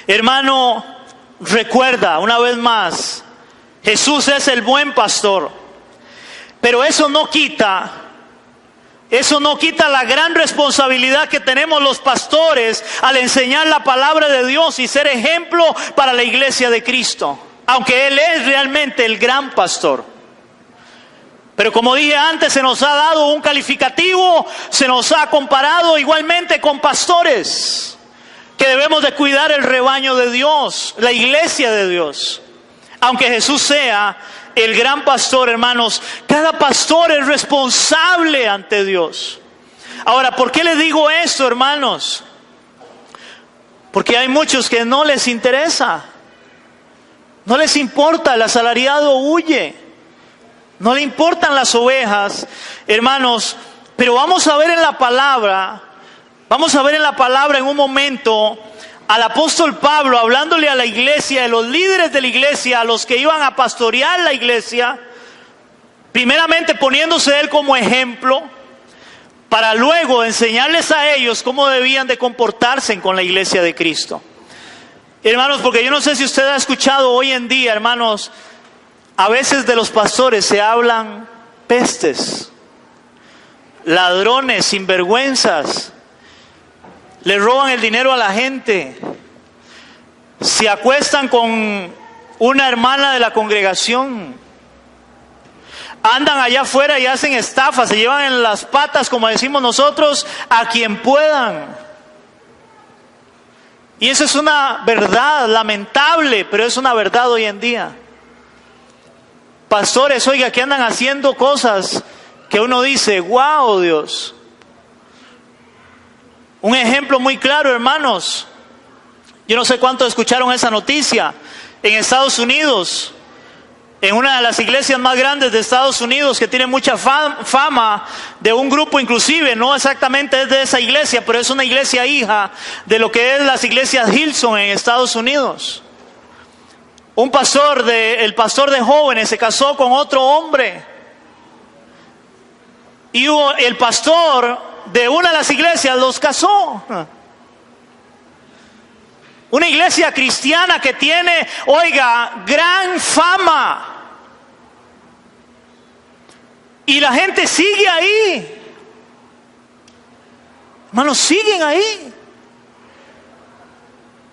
Hermano, recuerda una vez más, Jesús es el buen pastor. Pero eso no quita la gran responsabilidad que tenemos los pastores al enseñar la palabra de Dios y ser ejemplo para la iglesia de Cristo. Aunque Él es realmente el gran pastor. Pero como dije antes, se nos ha dado un calificativo, se nos ha comparado igualmente con pastores, que debemos de cuidar el rebaño de Dios, la iglesia de Dios. Aunque Jesús sea el gran pastor, hermanos, cada pastor es responsable ante Dios. Ahora, ¿por qué le digo esto, hermanos? Porque hay muchos que no les interesa, no les importa, el asalariado huye. No le importan las ovejas, hermanos, pero vamos a ver en la palabra en un momento al apóstol Pablo hablándole a la iglesia, a los líderes de la iglesia, a los que iban a pastorear la iglesia, primeramente poniéndose él como ejemplo, para luego enseñarles a ellos cómo debían de comportarse con la iglesia de Cristo. Hermanos, porque yo no sé si usted ha escuchado hoy en día, hermanos, a veces de los pastores se hablan pestes, ladrones, sinvergüenzas, le roban el dinero a la gente, se acuestan con una hermana de la congregación, andan allá afuera y hacen estafas, se llevan en las patas, como decimos nosotros, a quien puedan. Y eso es una verdad lamentable, pero es una verdad hoy en día. Pastores, oiga, que andan haciendo cosas que uno dice, wow, Dios. Un ejemplo muy claro, hermanos. Yo no sé cuántos escucharon esa noticia. En Estados Unidos, en una de las iglesias más grandes de Estados Unidos, que tiene mucha fama, de un grupo inclusive, no exactamente es de esa iglesia, pero es una iglesia hija de lo que es las iglesias Hillsong en Estados Unidos. El pastor de jóvenes se casó con otro hombre. Y el pastor de una de las iglesias los casó. Una iglesia cristiana que tiene, oiga, gran fama. Y la gente sigue ahí. Hermanos, siguen ahí.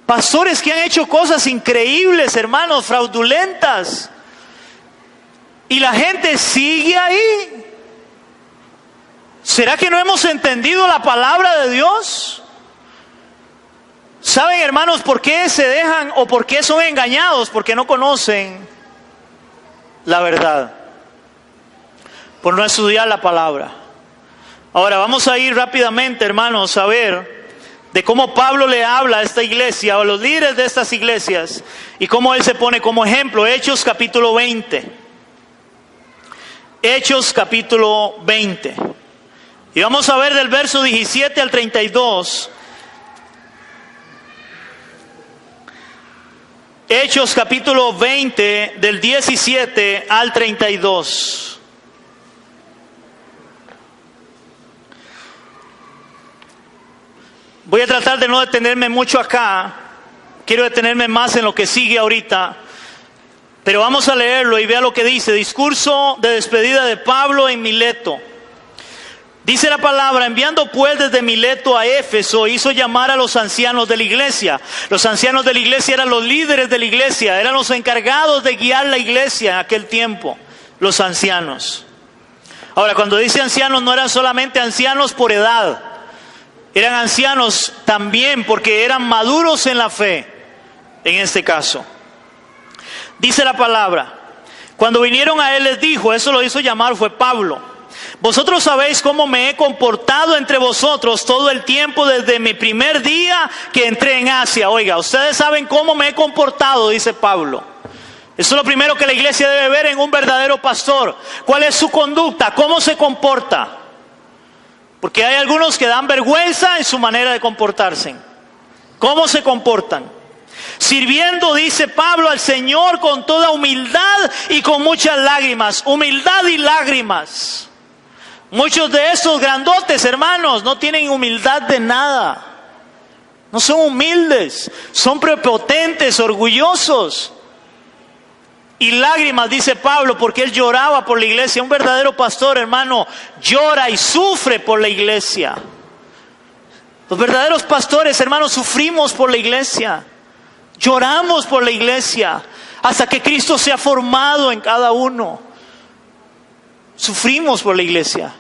Pastores que han hecho cosas increíbles, hermanos, fraudulentas. Y la gente sigue ahí. ¿Será que no hemos entendido la palabra de Dios? ¿Saben, hermanos, por qué se dejan o por qué son engañados? Porque no conocen la verdad. Por no estudiar la palabra. Ahora vamos a ir rápidamente, hermanos, a ver de cómo Pablo le habla a esta iglesia o a los líderes de estas iglesias y cómo él se pone como ejemplo. Hechos capítulo 20. Hechos capítulo 20. Y vamos a ver del verso 17 al 32. Hechos capítulo 20 del 17 al 32. Voy a tratar de no detenerme mucho acá. Quiero detenerme más en lo que sigue ahorita. Pero vamos a leerlo y vea lo que dice. Discurso de despedida de Pablo en Mileto. Dice la palabra: enviando pues desde Mileto a Éfeso, hizo llamar a los ancianos de la iglesia. Los ancianos de la iglesia eran los líderes de la iglesia, eran los encargados de guiar la iglesia en aquel tiempo, los ancianos. Ahora, cuando dice ancianos, no eran solamente ancianos por edad, eran ancianos también porque eran maduros en la fe, en este caso. Dice la palabra: cuando vinieron a él les dijo, eso lo hizo llamar fue Pablo: vosotros sabéis cómo me he comportado entre vosotros todo el tiempo desde mi primer día que entré en Asia. Oiga, ustedes saben cómo me he comportado, dice Pablo. Eso es lo primero que la iglesia debe ver en un verdadero pastor. ¿Cuál es su conducta? ¿Cómo se comporta? Porque hay algunos que dan vergüenza en su manera de comportarse. ¿Cómo se comportan? Sirviendo, dice Pablo, al Señor con toda humildad y con muchas lágrimas. Humildad y lágrimas. Muchos de estos grandotes, hermanos, no tienen humildad de nada. No son humildes, son prepotentes, orgullosos. Y lágrimas, dice Pablo, porque él lloraba por la iglesia. Un verdadero pastor, hermano, llora y sufre por la iglesia. Los verdaderos pastores, hermanos, sufrimos por la iglesia. Lloramos por la iglesia hasta que Cristo sea formado en cada uno. Sufrimos por la iglesia.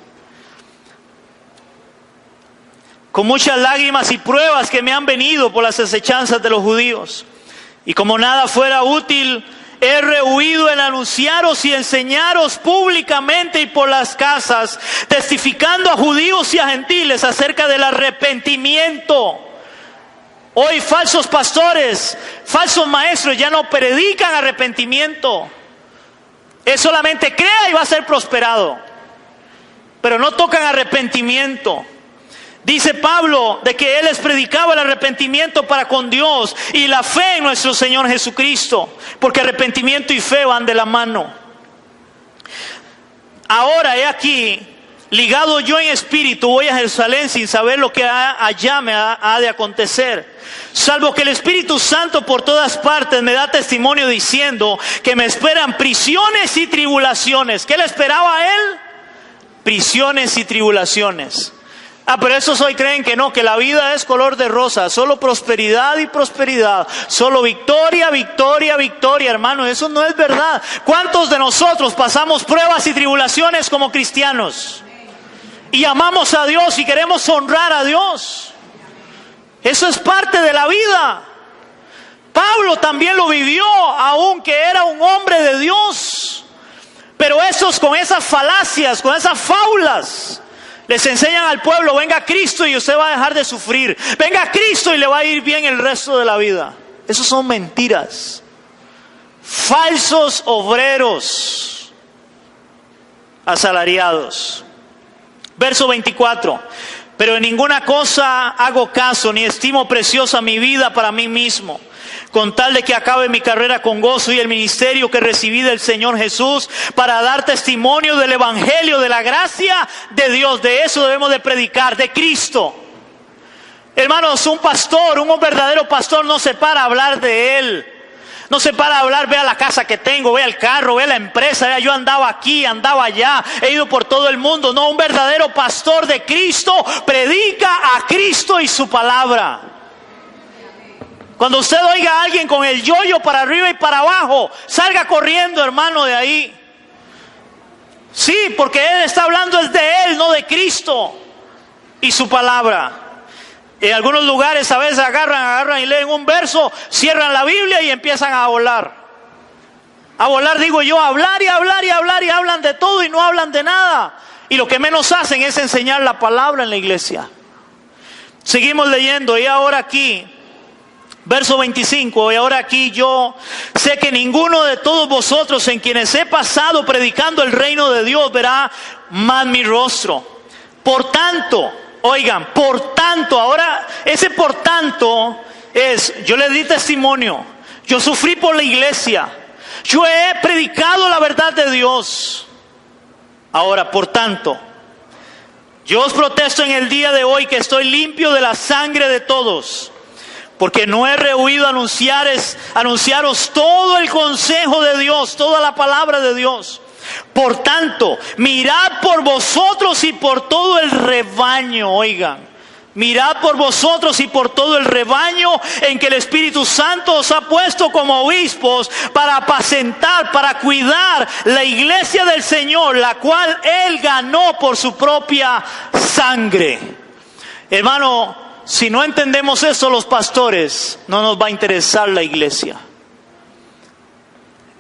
Con muchas lágrimas y pruebas que me han venido por las asechanzas de los judíos. Y como nada fuera útil, he rehuido en anunciaros y enseñaros públicamente y por las casas, testificando a judíos y a gentiles acerca del arrepentimiento. Hoy falsos pastores, falsos maestros ya no predican arrepentimiento. Es solamente crea y va a ser prosperado. Pero no tocan arrepentimiento. Dice Pablo de que él les predicaba el arrepentimiento para con Dios y la fe en nuestro Señor Jesucristo, porque arrepentimiento y fe van de la mano. Ahora he aquí, ligado yo en espíritu, voy a Jerusalén sin saber lo que allá me ha de acontecer, salvo que el Espíritu Santo por todas partes me da testimonio diciendo que me esperan prisiones y tribulaciones. ¿Qué le esperaba a él? Prisiones y tribulaciones. Pero esos hoy creen que no, que la vida es color de rosa, solo prosperidad y prosperidad, solo victoria, victoria, victoria, hermano. Eso no es verdad. ¿Cuántos de nosotros pasamos pruebas y tribulaciones como cristianos? Y amamos a Dios y queremos honrar a Dios. Eso es parte de la vida. Pablo también lo vivió, aunque era un hombre de Dios. Pero esos con esas falacias, con esas fábulas, les enseñan al pueblo: venga Cristo y usted va a dejar de sufrir. Venga Cristo y le va a ir bien el resto de la vida. Esos son mentiras. Falsos obreros asalariados. Verso 24. Pero en ninguna cosa hago caso, ni estimo preciosa mi vida para mí mismo, con tal de que acabe mi carrera con gozo y el ministerio que recibí del Señor Jesús, para dar testimonio del Evangelio, de la gracia de Dios. De eso debemos de predicar, de Cristo. Hermanos, un pastor, un verdadero pastor no se para a hablar de Él. No se para a hablar: vea la casa que tengo, vea el carro, vea la empresa, vea yo andaba aquí, andaba allá, he ido por todo el mundo. No, un verdadero pastor de Cristo predica a Cristo y su palabra. Cuando usted oiga a alguien con el yoyo para arriba y para abajo, salga corriendo, hermano, de ahí. Sí, porque él está hablando es de él, no de Cristo y su palabra. En algunos lugares a veces agarran y leen un verso, cierran la Biblia y empiezan a volar. A volar, digo yo, a hablar y hablar y hablar, y hablan de todo y no hablan de nada. Y lo que menos hacen es enseñar la palabra en la iglesia. Seguimos leyendo, y ahora aquí, verso 25, y ahora aquí yo sé que ninguno de todos vosotros en quienes he pasado predicando el reino de Dios verá más mi rostro. Por tanto, oigan, por tanto, ahora ese por tanto es: yo le di testimonio, yo sufrí por la iglesia, yo he predicado la verdad de Dios. Ahora, por tanto, yo os protesto en el día de hoy que estoy limpio de la sangre de todos, porque no he rehuido anunciaros todo el consejo de Dios, toda la palabra de Dios. Por tanto, mirad por vosotros y por todo el rebaño, oigan, mirad por vosotros y por todo el rebaño en que el Espíritu Santo os ha puesto como obispos para apacentar, para cuidar la iglesia del Señor, la cual Él ganó por su propia sangre. Hermano, si no entendemos eso los pastores, no nos va a interesar la iglesia.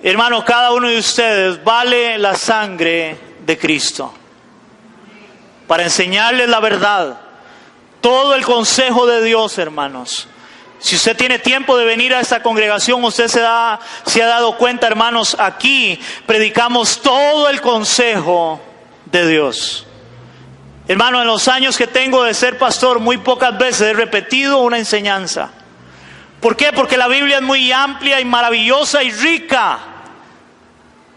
Hermano, cada uno de ustedes vale la sangre de Cristo para enseñarles la verdad, todo el consejo de Dios, hermanos. Si usted tiene tiempo de venir a esta congregación, usted se ha dado cuenta, hermanos, aquí predicamos todo el consejo de Dios. Hermano, en los años que tengo de ser pastor, muy pocas veces he repetido una enseñanza. ¿Por qué? Porque la Biblia es muy amplia y maravillosa y rica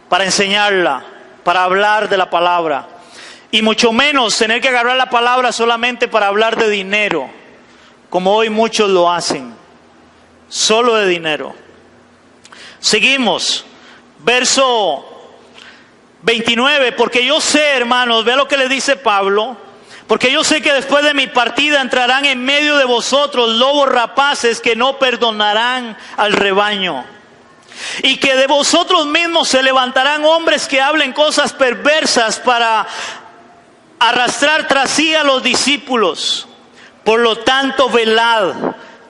para enseñarla, para hablar de la palabra. Y mucho menos tener que agarrar la palabra solamente para hablar de dinero, como hoy muchos lo hacen, solo de dinero. Seguimos, verso 29, porque yo sé, hermanos, vea lo que le dice Pablo, porque yo sé que después de mi partida entrarán en medio de vosotros lobos rapaces que no perdonarán al rebaño. Y que de vosotros mismos se levantarán hombres que hablen cosas perversas para arrastrar tras sí a los discípulos. Por lo tanto, velad.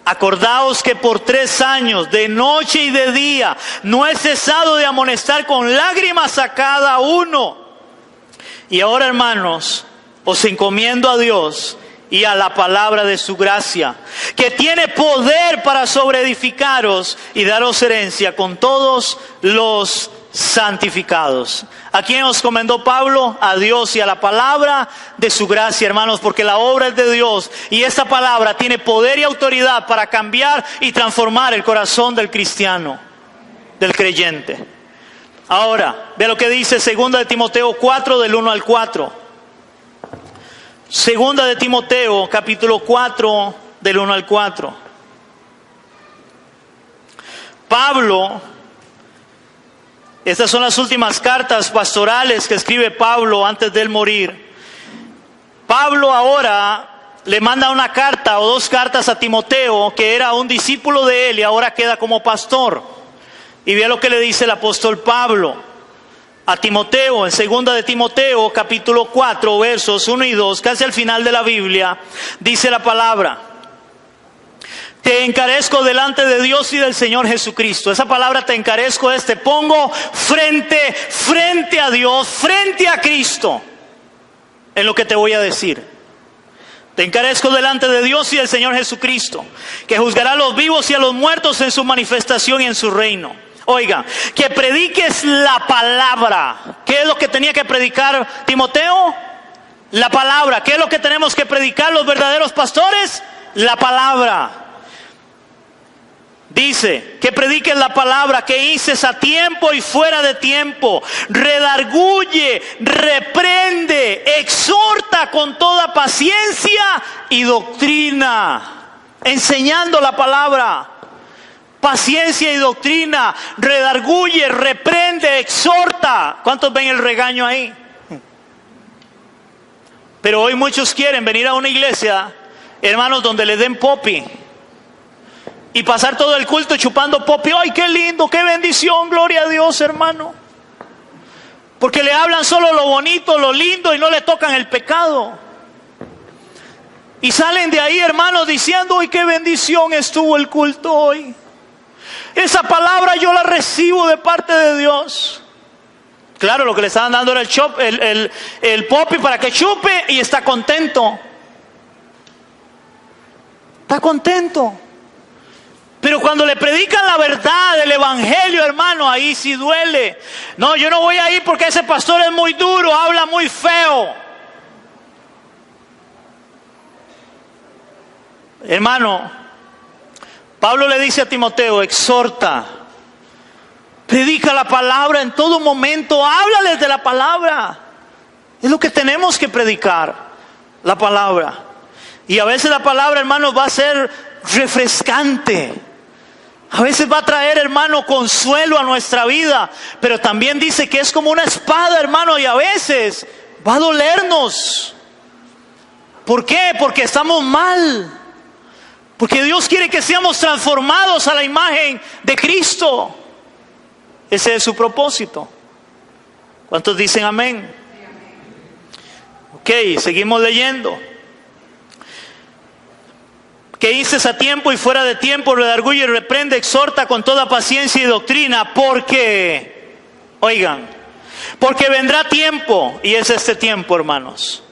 Acordaos que por 3 años, de noche y de día, no he cesado de amonestar con lágrimas a cada uno. Y ahora, hermanos, os encomiendo a Dios y a la palabra de su gracia, que tiene poder para sobreedificaros y daros herencia con todos los santificados. ¿A quién os encomendó Pablo? A Dios y a la palabra de su gracia, hermanos, porque la obra es de Dios y esta palabra tiene poder y autoridad para cambiar y transformar el corazón del cristiano, del creyente. Ahora, ve lo que dice 2 de Timoteo 4 del 1 al 4. 2 de Timoteo capítulo 4 del 1 al 4. Pablo, estas son las últimas cartas pastorales que escribe Pablo antes de él morir. Pablo ahora le manda una carta o 2 cartas a Timoteo, que era un discípulo de él y ahora queda como pastor. Y vea lo que le dice el apóstol Pablo a Timoteo, en 2 de Timoteo capítulo 4 versos 1 y 2, casi al final de la Biblia, dice la palabra: te encarezco delante de Dios y del Señor Jesucristo. Esa palabra te encarezco te pongo frente a Dios, frente a Cristo, en lo que te voy a decir. Te encarezco delante de Dios y del Señor Jesucristo, que juzgará a los vivos y a los muertos en su manifestación y en su reino. Oiga, que prediques la palabra. ¿Qué es lo que tenía que predicar Timoteo? La palabra. ¿Qué es lo que tenemos que predicar los verdaderos pastores? La palabra. Dice, que prediques la palabra, que hices a tiempo y fuera de tiempo, redarguye, reprende, exhorta con toda paciencia y doctrina, enseñando la palabra. Paciencia y doctrina, redarguye, reprende, exhorta. ¿Cuántos ven el regaño ahí? Pero hoy muchos quieren venir a una iglesia, hermanos, donde le den popi y pasar todo el culto chupando popi. ¡Ay, qué lindo, qué bendición! Gloria a Dios, hermano. Porque le hablan solo lo bonito, lo lindo y no le tocan el pecado. Y salen de ahí, hermanos, diciendo: ¡ay, qué bendición estuvo el culto hoy! Esa palabra yo la recibo de parte de Dios. Claro, lo que le estaban dando era el popi para que chupe y está contento. Está contento. Pero cuando le predican la verdad del evangelio, hermano, ahí sí duele. No, yo no voy a ir porque ese pastor es muy duro, habla muy feo. Hermano, Pablo le dice a Timoteo: exhorta, predica la palabra en todo momento, háblales de la palabra. Es lo que tenemos que predicar, la palabra. Y a veces la palabra, hermanos, va a ser refrescante. A veces va a traer, hermano, consuelo a nuestra vida. Pero también dice que es como una espada, hermano, y a veces va a dolernos. ¿Por qué? Porque estamos mal. Porque Dios quiere que seamos transformados a la imagen de Cristo. Ese es su propósito. ¿Cuántos dicen amén? Ok, seguimos leyendo. Que dices a tiempo y fuera de tiempo, redarguye, reprende, exhorta con toda paciencia y doctrina, porque, oigan, porque vendrá tiempo, y es este tiempo, hermanos.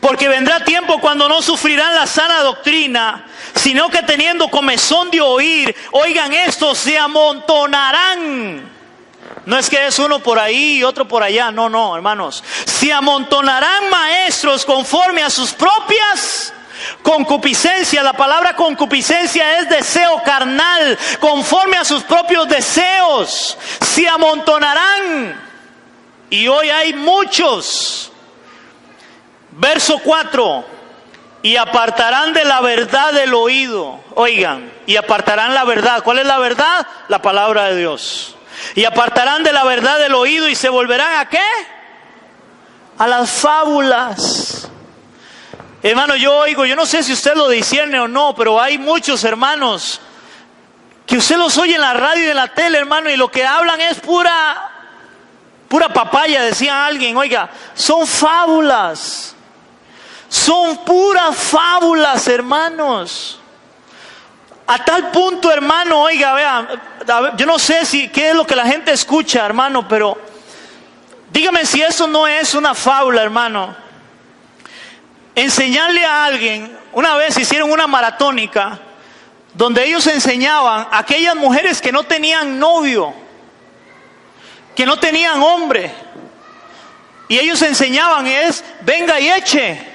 Porque vendrá tiempo cuando no sufrirán la sana doctrina, sino que teniendo comezón de oír, oigan esto, se amontonarán. No es que es uno por ahí y otro por allá, no, hermanos. Se amontonarán maestros conforme a sus propias Concupiscencia, la palabra concupiscencia es deseo carnal, conforme a sus propios deseos. Se amontonarán. Y hoy hay muchos. Verso 4. Y apartarán de la verdad el oído. Oigan, y apartarán la verdad. ¿Cuál es la verdad? La palabra de Dios. Y apartarán de la verdad el oído y se volverán ¿a qué? A las fábulas. Hermano, yo oigo, yo no sé si usted lo discierne o no, pero hay muchos hermanos que usted los oye en la radio y en la tele, hermano, y lo que hablan es pura papaya, decía alguien. Oiga, son fábulas. Son puras fábulas, hermanos. A tal punto, hermano, oiga, vea, yo no sé qué es lo que la gente escucha, hermano, pero dígame si eso no es una fábula, hermano. Enseñarle a alguien, una vez hicieron una maratónica, donde ellos enseñaban a aquellas mujeres que no tenían novio, que no tenían hombre, y ellos enseñaban venga y eche,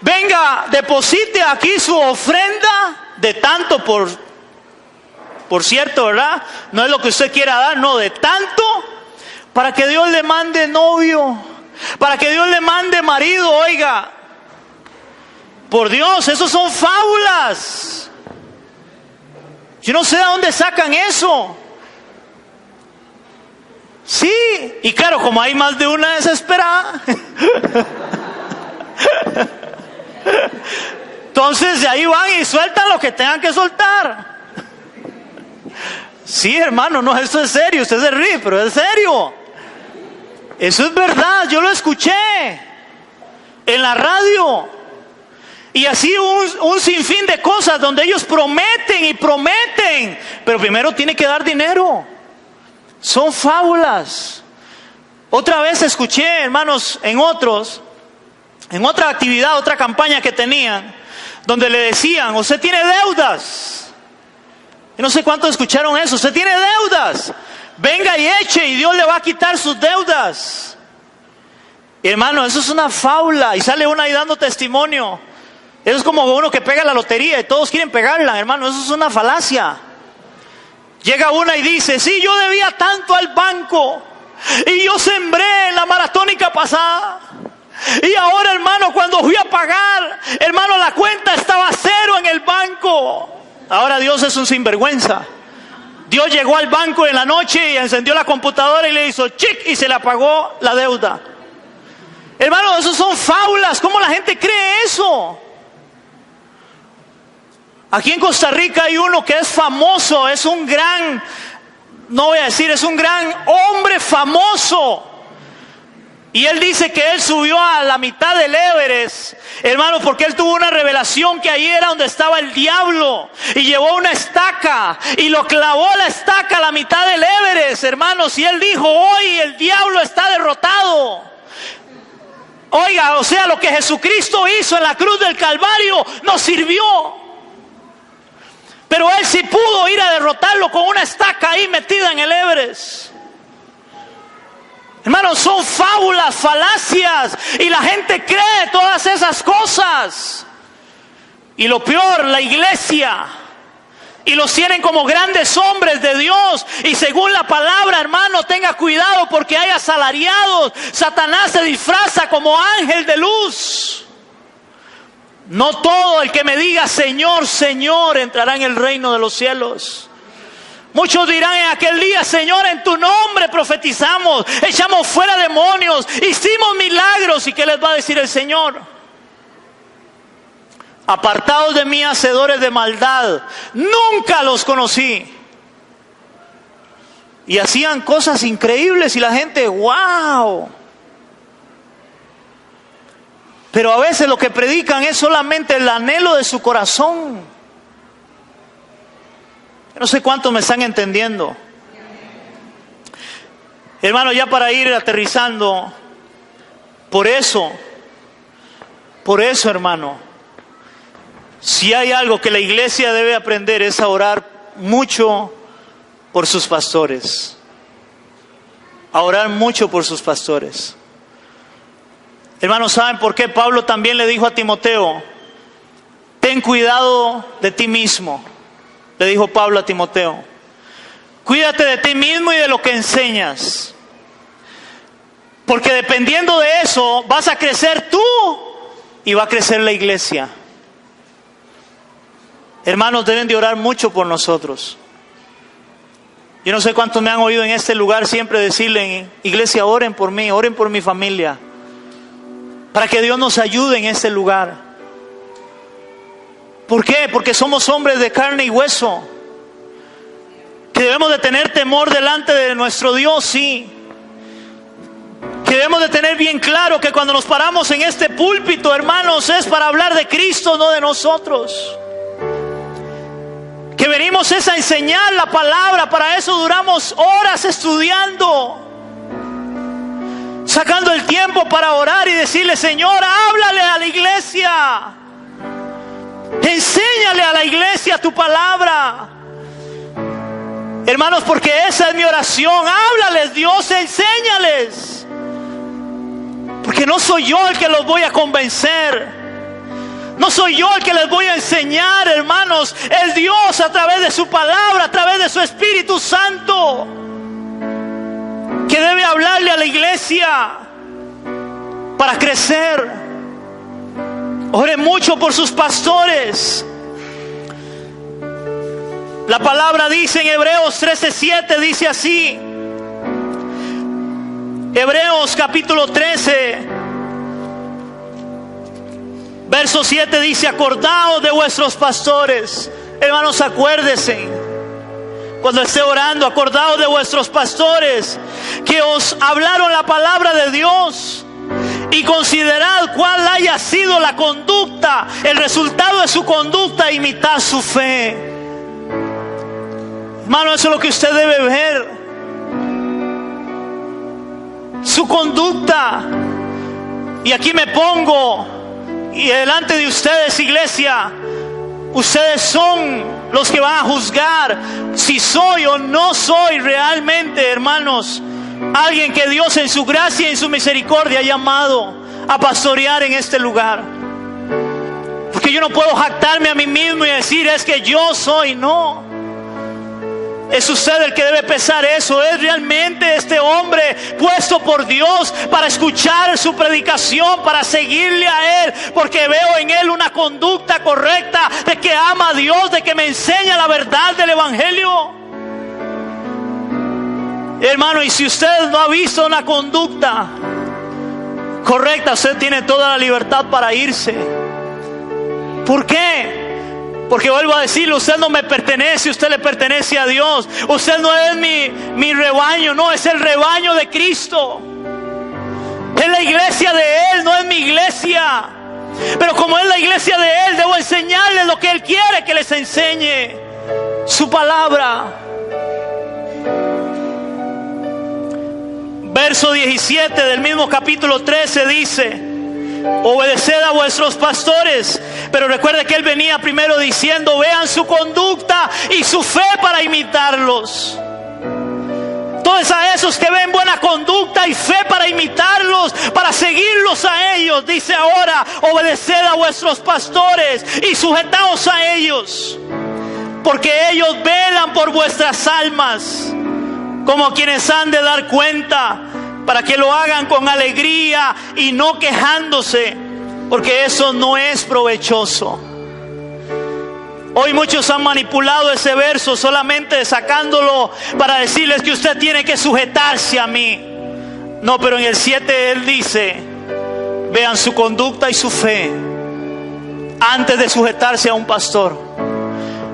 venga, deposite aquí su ofrenda de tanto por cierto, ¿verdad? No es lo que usted quiera dar, no, de tanto, para que Dios le mande novio, para que Dios le mande marido. Oiga, por Dios, esos son fábulas. Yo no sé de dónde sacan eso. Sí, y claro, como hay más de una desesperada, entonces de ahí van y sueltan lo que tengan que soltar. Sí, hermano, no, esto es serio, usted se ríe, pero es serio. Eso es verdad, yo lo escuché en la radio. Y así un sinfín de cosas donde ellos prometen y prometen, pero primero tiene que dar dinero. Son fábulas. Otra vez escuché, hermanos, en otra actividad, otra campaña que tenían, donde le decían, usted tiene deudas. Yo no sé cuántos escucharon eso. Usted tiene deudas. Venga y eche y Dios le va a quitar sus deudas. Y hermano, eso es una fábula. Y sale una ahí dando testimonio. Eso es como uno que pega la lotería y todos quieren pegarla, hermano. Eso es una falacia. Llega una y dice, sí, yo debía tanto al banco y yo sembré en la maratónica pasada. Y ahora, hermano, cuando fui a pagar, hermano, la cuenta estaba cero en el banco. Ahora Dios es un sinvergüenza. Dios llegó al banco en la noche y encendió la computadora y le hizo chic y se le apagó la deuda. Hermano, eso son fábulas. ¿Cómo la gente cree eso? Aquí en Costa Rica hay uno que es famoso, es un gran, no voy a decir, es un gran hombre famoso. Y él dice que él subió a la mitad del Everest, hermano, porque él tuvo una revelación que ahí era donde estaba el diablo. Y llevó una estaca y lo clavó la estaca a la mitad del Everest, hermanos. Y él dijo, hoy el diablo está derrotado. Oiga, o sea, lo que Jesucristo hizo en la cruz del Calvario nos sirvió. Pero él sí pudo ir a derrotarlo con una estaca ahí metida en el Everest. Hermanos, son fábulas, falacias, y la gente cree todas esas cosas. Y lo peor, la iglesia, y los tienen como grandes hombres de Dios, y según la palabra, hermano, tenga cuidado porque hay asalariados. Satanás se disfraza como ángel de luz. No todo el que me diga Señor, Señor entrará en el reino de los cielos. Muchos dirán en aquel día, Señor, en tu nombre profetizamos, echamos fuera demonios, hicimos milagros. ¿Y qué les va a decir el Señor? Apartados de mí, hacedores de maldad, nunca los conocí. Y hacían cosas increíbles y la gente, wow. Pero a veces lo que predican es solamente el anhelo de su corazón. Yo no sé cuántos me están entendiendo. Hermano, ya para ir aterrizando, por eso, hermano, si hay algo que la iglesia debe aprender es a orar mucho por sus pastores. A orar mucho por sus pastores. Hermanos, ¿saben por qué Pablo también le dijo a Timoteo? ten cuidado de ti mismo, le dijo Pablo a Timoteo. Cuídate de ti mismo y de lo que enseñas. Porque dependiendo de eso, vas a crecer tú y va a crecer la iglesia. Hermanos, deben de orar mucho por nosotros. Yo no sé cuántos me han oído en este lugar siempre decirle: iglesia, oren por mí, oren por mi familia, para que Dios nos ayude en este lugar. ¿Por qué? Porque somos hombres de carne y hueso, que debemos de tener temor delante de nuestro Dios, sí. Que debemos de tener bien claro que cuando nos paramos en este púlpito, hermanos, es para hablar de Cristo, no de nosotros. Que venimos es a enseñar la palabra. Para eso duramos horas estudiando, sacando el tiempo para orar y decirle: Señor, háblale a la iglesia, enséñale a la iglesia tu palabra. Hermanos, porque esa es mi oración. Háblales, Dios, enséñales. Porque no soy yo el que los voy a convencer, no soy yo el que les voy a enseñar, hermanos. Es Dios a través de su palabra, a través de su Espíritu Santo, que debe hablarle a la iglesia para crecer. Ore mucho por sus pastores. La palabra dice en Hebreos 13:7, dice así. Hebreos capítulo 13, verso 7 dice: acordaos de vuestros pastores. Hermanos, acuérdense, cuando esté orando, acordaos de vuestros pastores, que os hablaron la palabra de Dios, y considerad cuál haya sido la conducta, el resultado de su conducta, e imitad su fe. Hermano, eso es lo que usted debe ver, su conducta. Y aquí me pongo y delante de ustedes, iglesia, ustedes son los que van a juzgar si soy o no soy realmente, hermanos, alguien que Dios en su gracia y en su misericordia ha llamado a pastorear en este lugar. Porque yo no puedo jactarme a mí mismo y decir: es que yo soy. No, es usted el que debe pesar eso. ¿Es realmente este hombre puesto por Dios para escuchar su predicación, para seguirle a Él? Porque veo en Él una conducta correcta, de que ama a Dios, de que me enseña la verdad del Evangelio. Hermano, y si usted no ha visto una conducta correcta, usted tiene toda la libertad para irse. ¿Por qué? Porque vuelvo a decirle: usted no me pertenece, usted le pertenece a Dios. Usted no es mi rebaño, no, es el rebaño de Cristo. Es la iglesia de Él, no es mi iglesia. Pero como es la iglesia de Él, debo enseñarles lo que Él quiere que les enseñe, su palabra. Verso 17 del mismo capítulo 13 dice: obedeced a vuestros pastores. Pero recuerde que Él venía primero diciendo: vean su conducta y su fe para imitarlos. Entonces, a esos que ven buena conducta y fe para imitarlos, para seguirlos a ellos, dice ahora: obedeced a vuestros pastores y sujetaos a ellos, porque ellos velan por vuestras almas, como quienes han de dar cuenta, para que lo hagan con alegría y no quejándose, porque eso no es provechoso. Hoy muchos han manipulado ese verso solamente sacándolo para decirles que usted tiene que sujetarse a mí. No, pero en el 7 Él dice: vean su conducta y su fe antes de sujetarse a un pastor.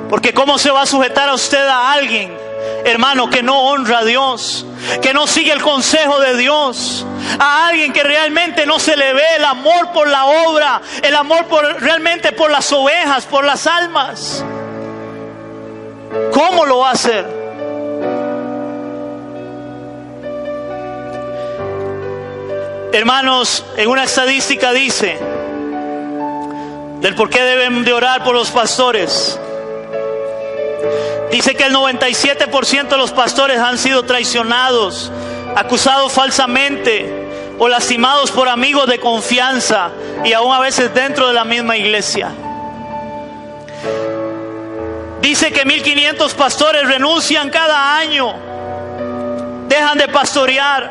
Porque ¿cómo se va a sujetar a usted a alguien, hermano, que no honra a Dios, que no sigue el consejo de Dios? A alguien que realmente no se le ve el amor por la obra, el amor realmente por las ovejas, por las almas. ¿Cómo lo va a hacer? Hermanos, en una estadística dice del por qué deben de orar por los pastores. Dice que el 97% de los pastores han sido traicionados, acusados falsamente o lastimados por amigos de confianza, y aún a veces dentro de la misma iglesia. Dice que 1500 pastores renuncian cada año, dejan de pastorear.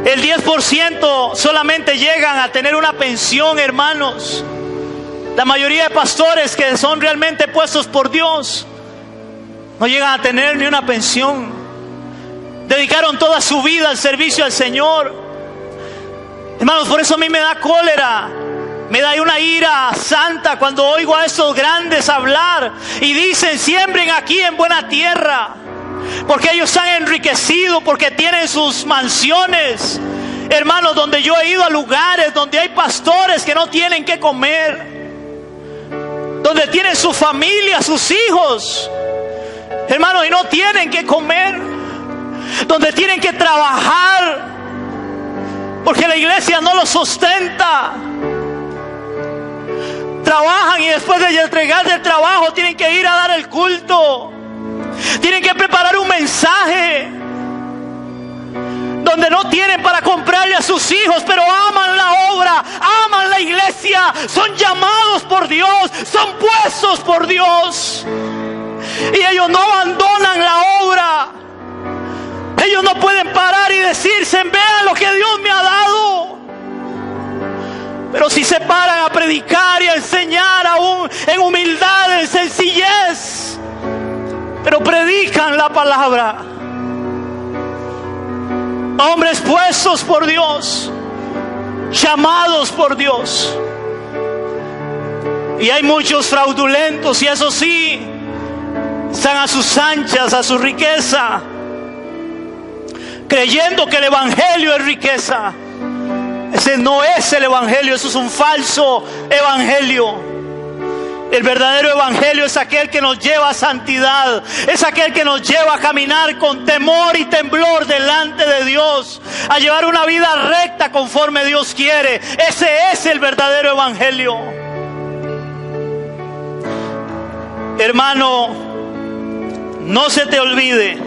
El 10% solamente llegan a tener una pensión, hermanos. La mayoría de pastores que son realmente puestos por Dios no llegan a tener ni una pensión. Dedicaron toda su vida al servicio al Señor. Hermanos, por eso a mí me da cólera, me da una ira santa cuando oigo a estos grandes hablar y dicen: siembren aquí en buena tierra, porque ellos han enriquecido, porque tienen sus mansiones. Hermanos, donde yo he ido a lugares donde hay pastores que no tienen que comer, donde tienen su familia, sus hijos, hermanos, y no tienen que comer, donde tienen que trabajar porque la iglesia no los sustenta. Trabajan y después de entregar del trabajo tienen que ir a dar el culto, tienen que preparar un mensaje, donde no tienen para comprarle a sus hijos, pero aman la obra, aman la iglesia, son llamados por Dios, son puestos por Dios, y ellos no abandonan la obra. Ellos no pueden parar y decirse: vean lo que Dios me ha dado. Pero si se paran a predicar y a enseñar aún en humildad, en sencillez, pero predican la palabra. Hombres puestos por Dios, llamados por Dios. Y hay muchos fraudulentos, y eso sí, están a sus anchas, a su riqueza, creyendo que el evangelio es riqueza. Ese no es el evangelio, eso es un falso evangelio. El verdadero evangelio es aquel que nos lleva a santidad, es aquel que nos lleva a caminar con temor y temblor delante de Dios, a llevar una vida recta conforme Dios quiere. Ese es el verdadero evangelio. Hermano, no se te olvide,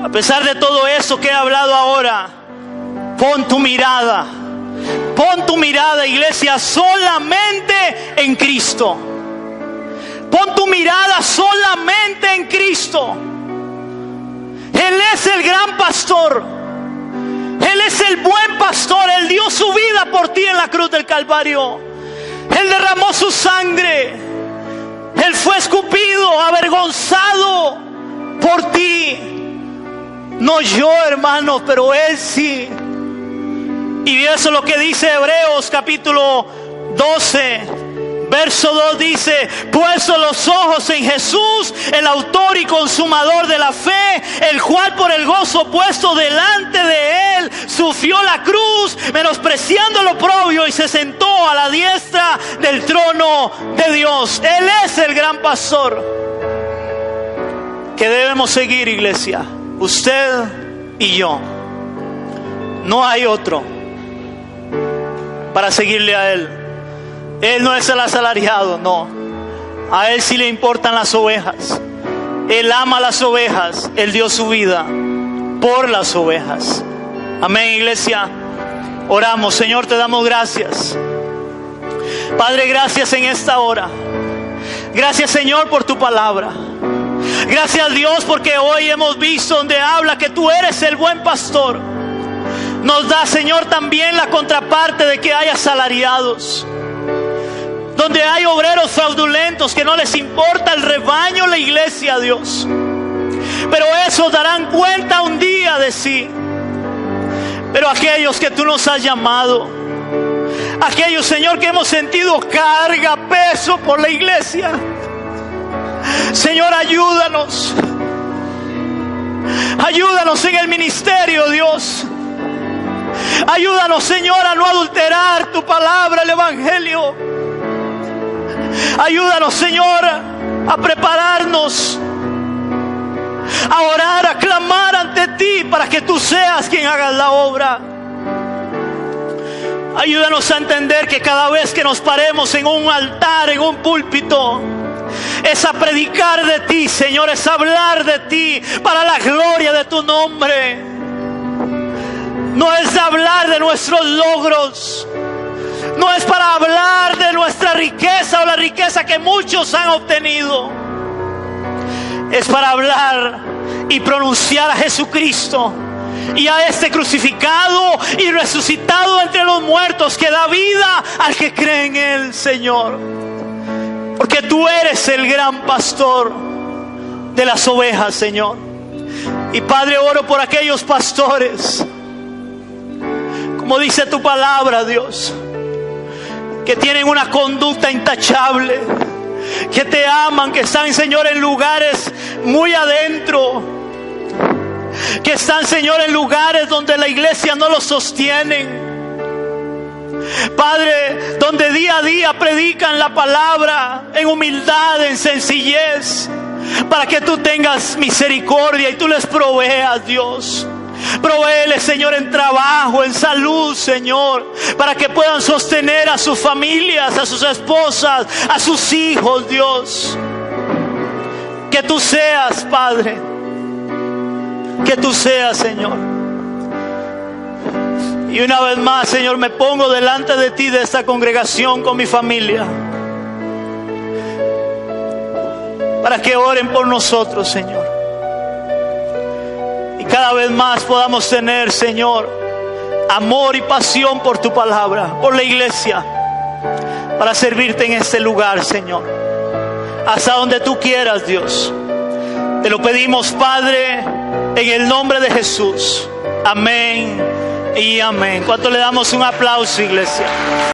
a pesar de todo eso que he hablado ahora, pon tu mirada, iglesia, solamente en Cristo. Pon tu mirada solamente en Cristo. Él es el gran pastor, Él es el buen pastor. Él dio su vida por ti en la cruz del Calvario. Él derramó su sangre, Él fue escupido, avergonzado por ti. No yo, hermanos, pero Él sí. Y eso es lo que dice Hebreos capítulo 12, verso 2, dice: puesto los ojos en Jesús, el autor y consumador de la fe, el cual por el gozo puesto delante de Él sufrió la cruz, menospreciando lo oprobio, y se sentó a la diestra del trono de Dios. Él es el gran pastor que debemos seguir, iglesia, usted y yo. No hay otro para seguirle a Él. Él no es el asalariado, no. A Él sí le importan las ovejas. Él ama las ovejas. Él dio su vida por las ovejas. Amén, iglesia. Oramos. Señor, te damos gracias. Padre, gracias en esta hora. Gracias, Señor, por tu palabra. Gracias, Dios, porque hoy hemos visto donde habla que tú eres el buen pastor. Nos da, Señor, también la contraparte de que hay asalariados, donde hay obreros fraudulentos que no les importa el rebaño, la iglesia, Dios. Pero esos darán cuenta un día de sí. Pero aquellos que tú nos has llamado, aquellos, Señor, que hemos sentido carga, peso por la iglesia, Señor, ayúdanos. Ayúdanos en el ministerio, Dios. Ayúdanos, Señor, a no adulterar tu palabra, el evangelio. Ayúdanos, Señor, a prepararnos, a orar, a clamar ante ti para que tú seas quien haga la obra. Ayúdanos a entender que cada vez que nos paremos en un altar, en un púlpito, es a predicar de ti, Señor, es hablar de ti para la gloria de tu nombre. No es hablar de nuestros logros, No es para hablar de nuestra riqueza o la riqueza que muchos han obtenido. Es para hablar y pronunciar a Jesucristo y a este crucificado y resucitado entre los muertos, que da vida al que cree en Él, Señor. Porque tú eres el gran pastor de las ovejas, Señor. Y Padre, oro por aquellos pastores, como dice tu palabra, Dios, que tienen una conducta intachable, que te aman, que están, Señor, en lugares muy adentro, que están, Señor, en lugares donde la iglesia no los sostiene. Padre, donde día a día predican la palabra en humildad, en sencillez, para que tú tengas misericordia y tú les proveas, Dios. Provéeles, Señor, en trabajo, en salud, Señor, para que puedan sostener a sus familias, a sus esposas, a sus hijos, Dios. Que tú seas, Padre, que tú seas, Señor. Y una vez más, Señor, me pongo delante de ti, de esta congregación, con mi familia, para que oren por nosotros, Señor. Y cada vez más podamos tener, Señor, amor y pasión por tu palabra, por la iglesia, para servirte en este lugar, Señor, hasta donde tú quieras, Dios. Te lo pedimos, Padre, en el nombre de Jesús. Amén y amén. ¿Cuánto le damos un aplauso, iglesia?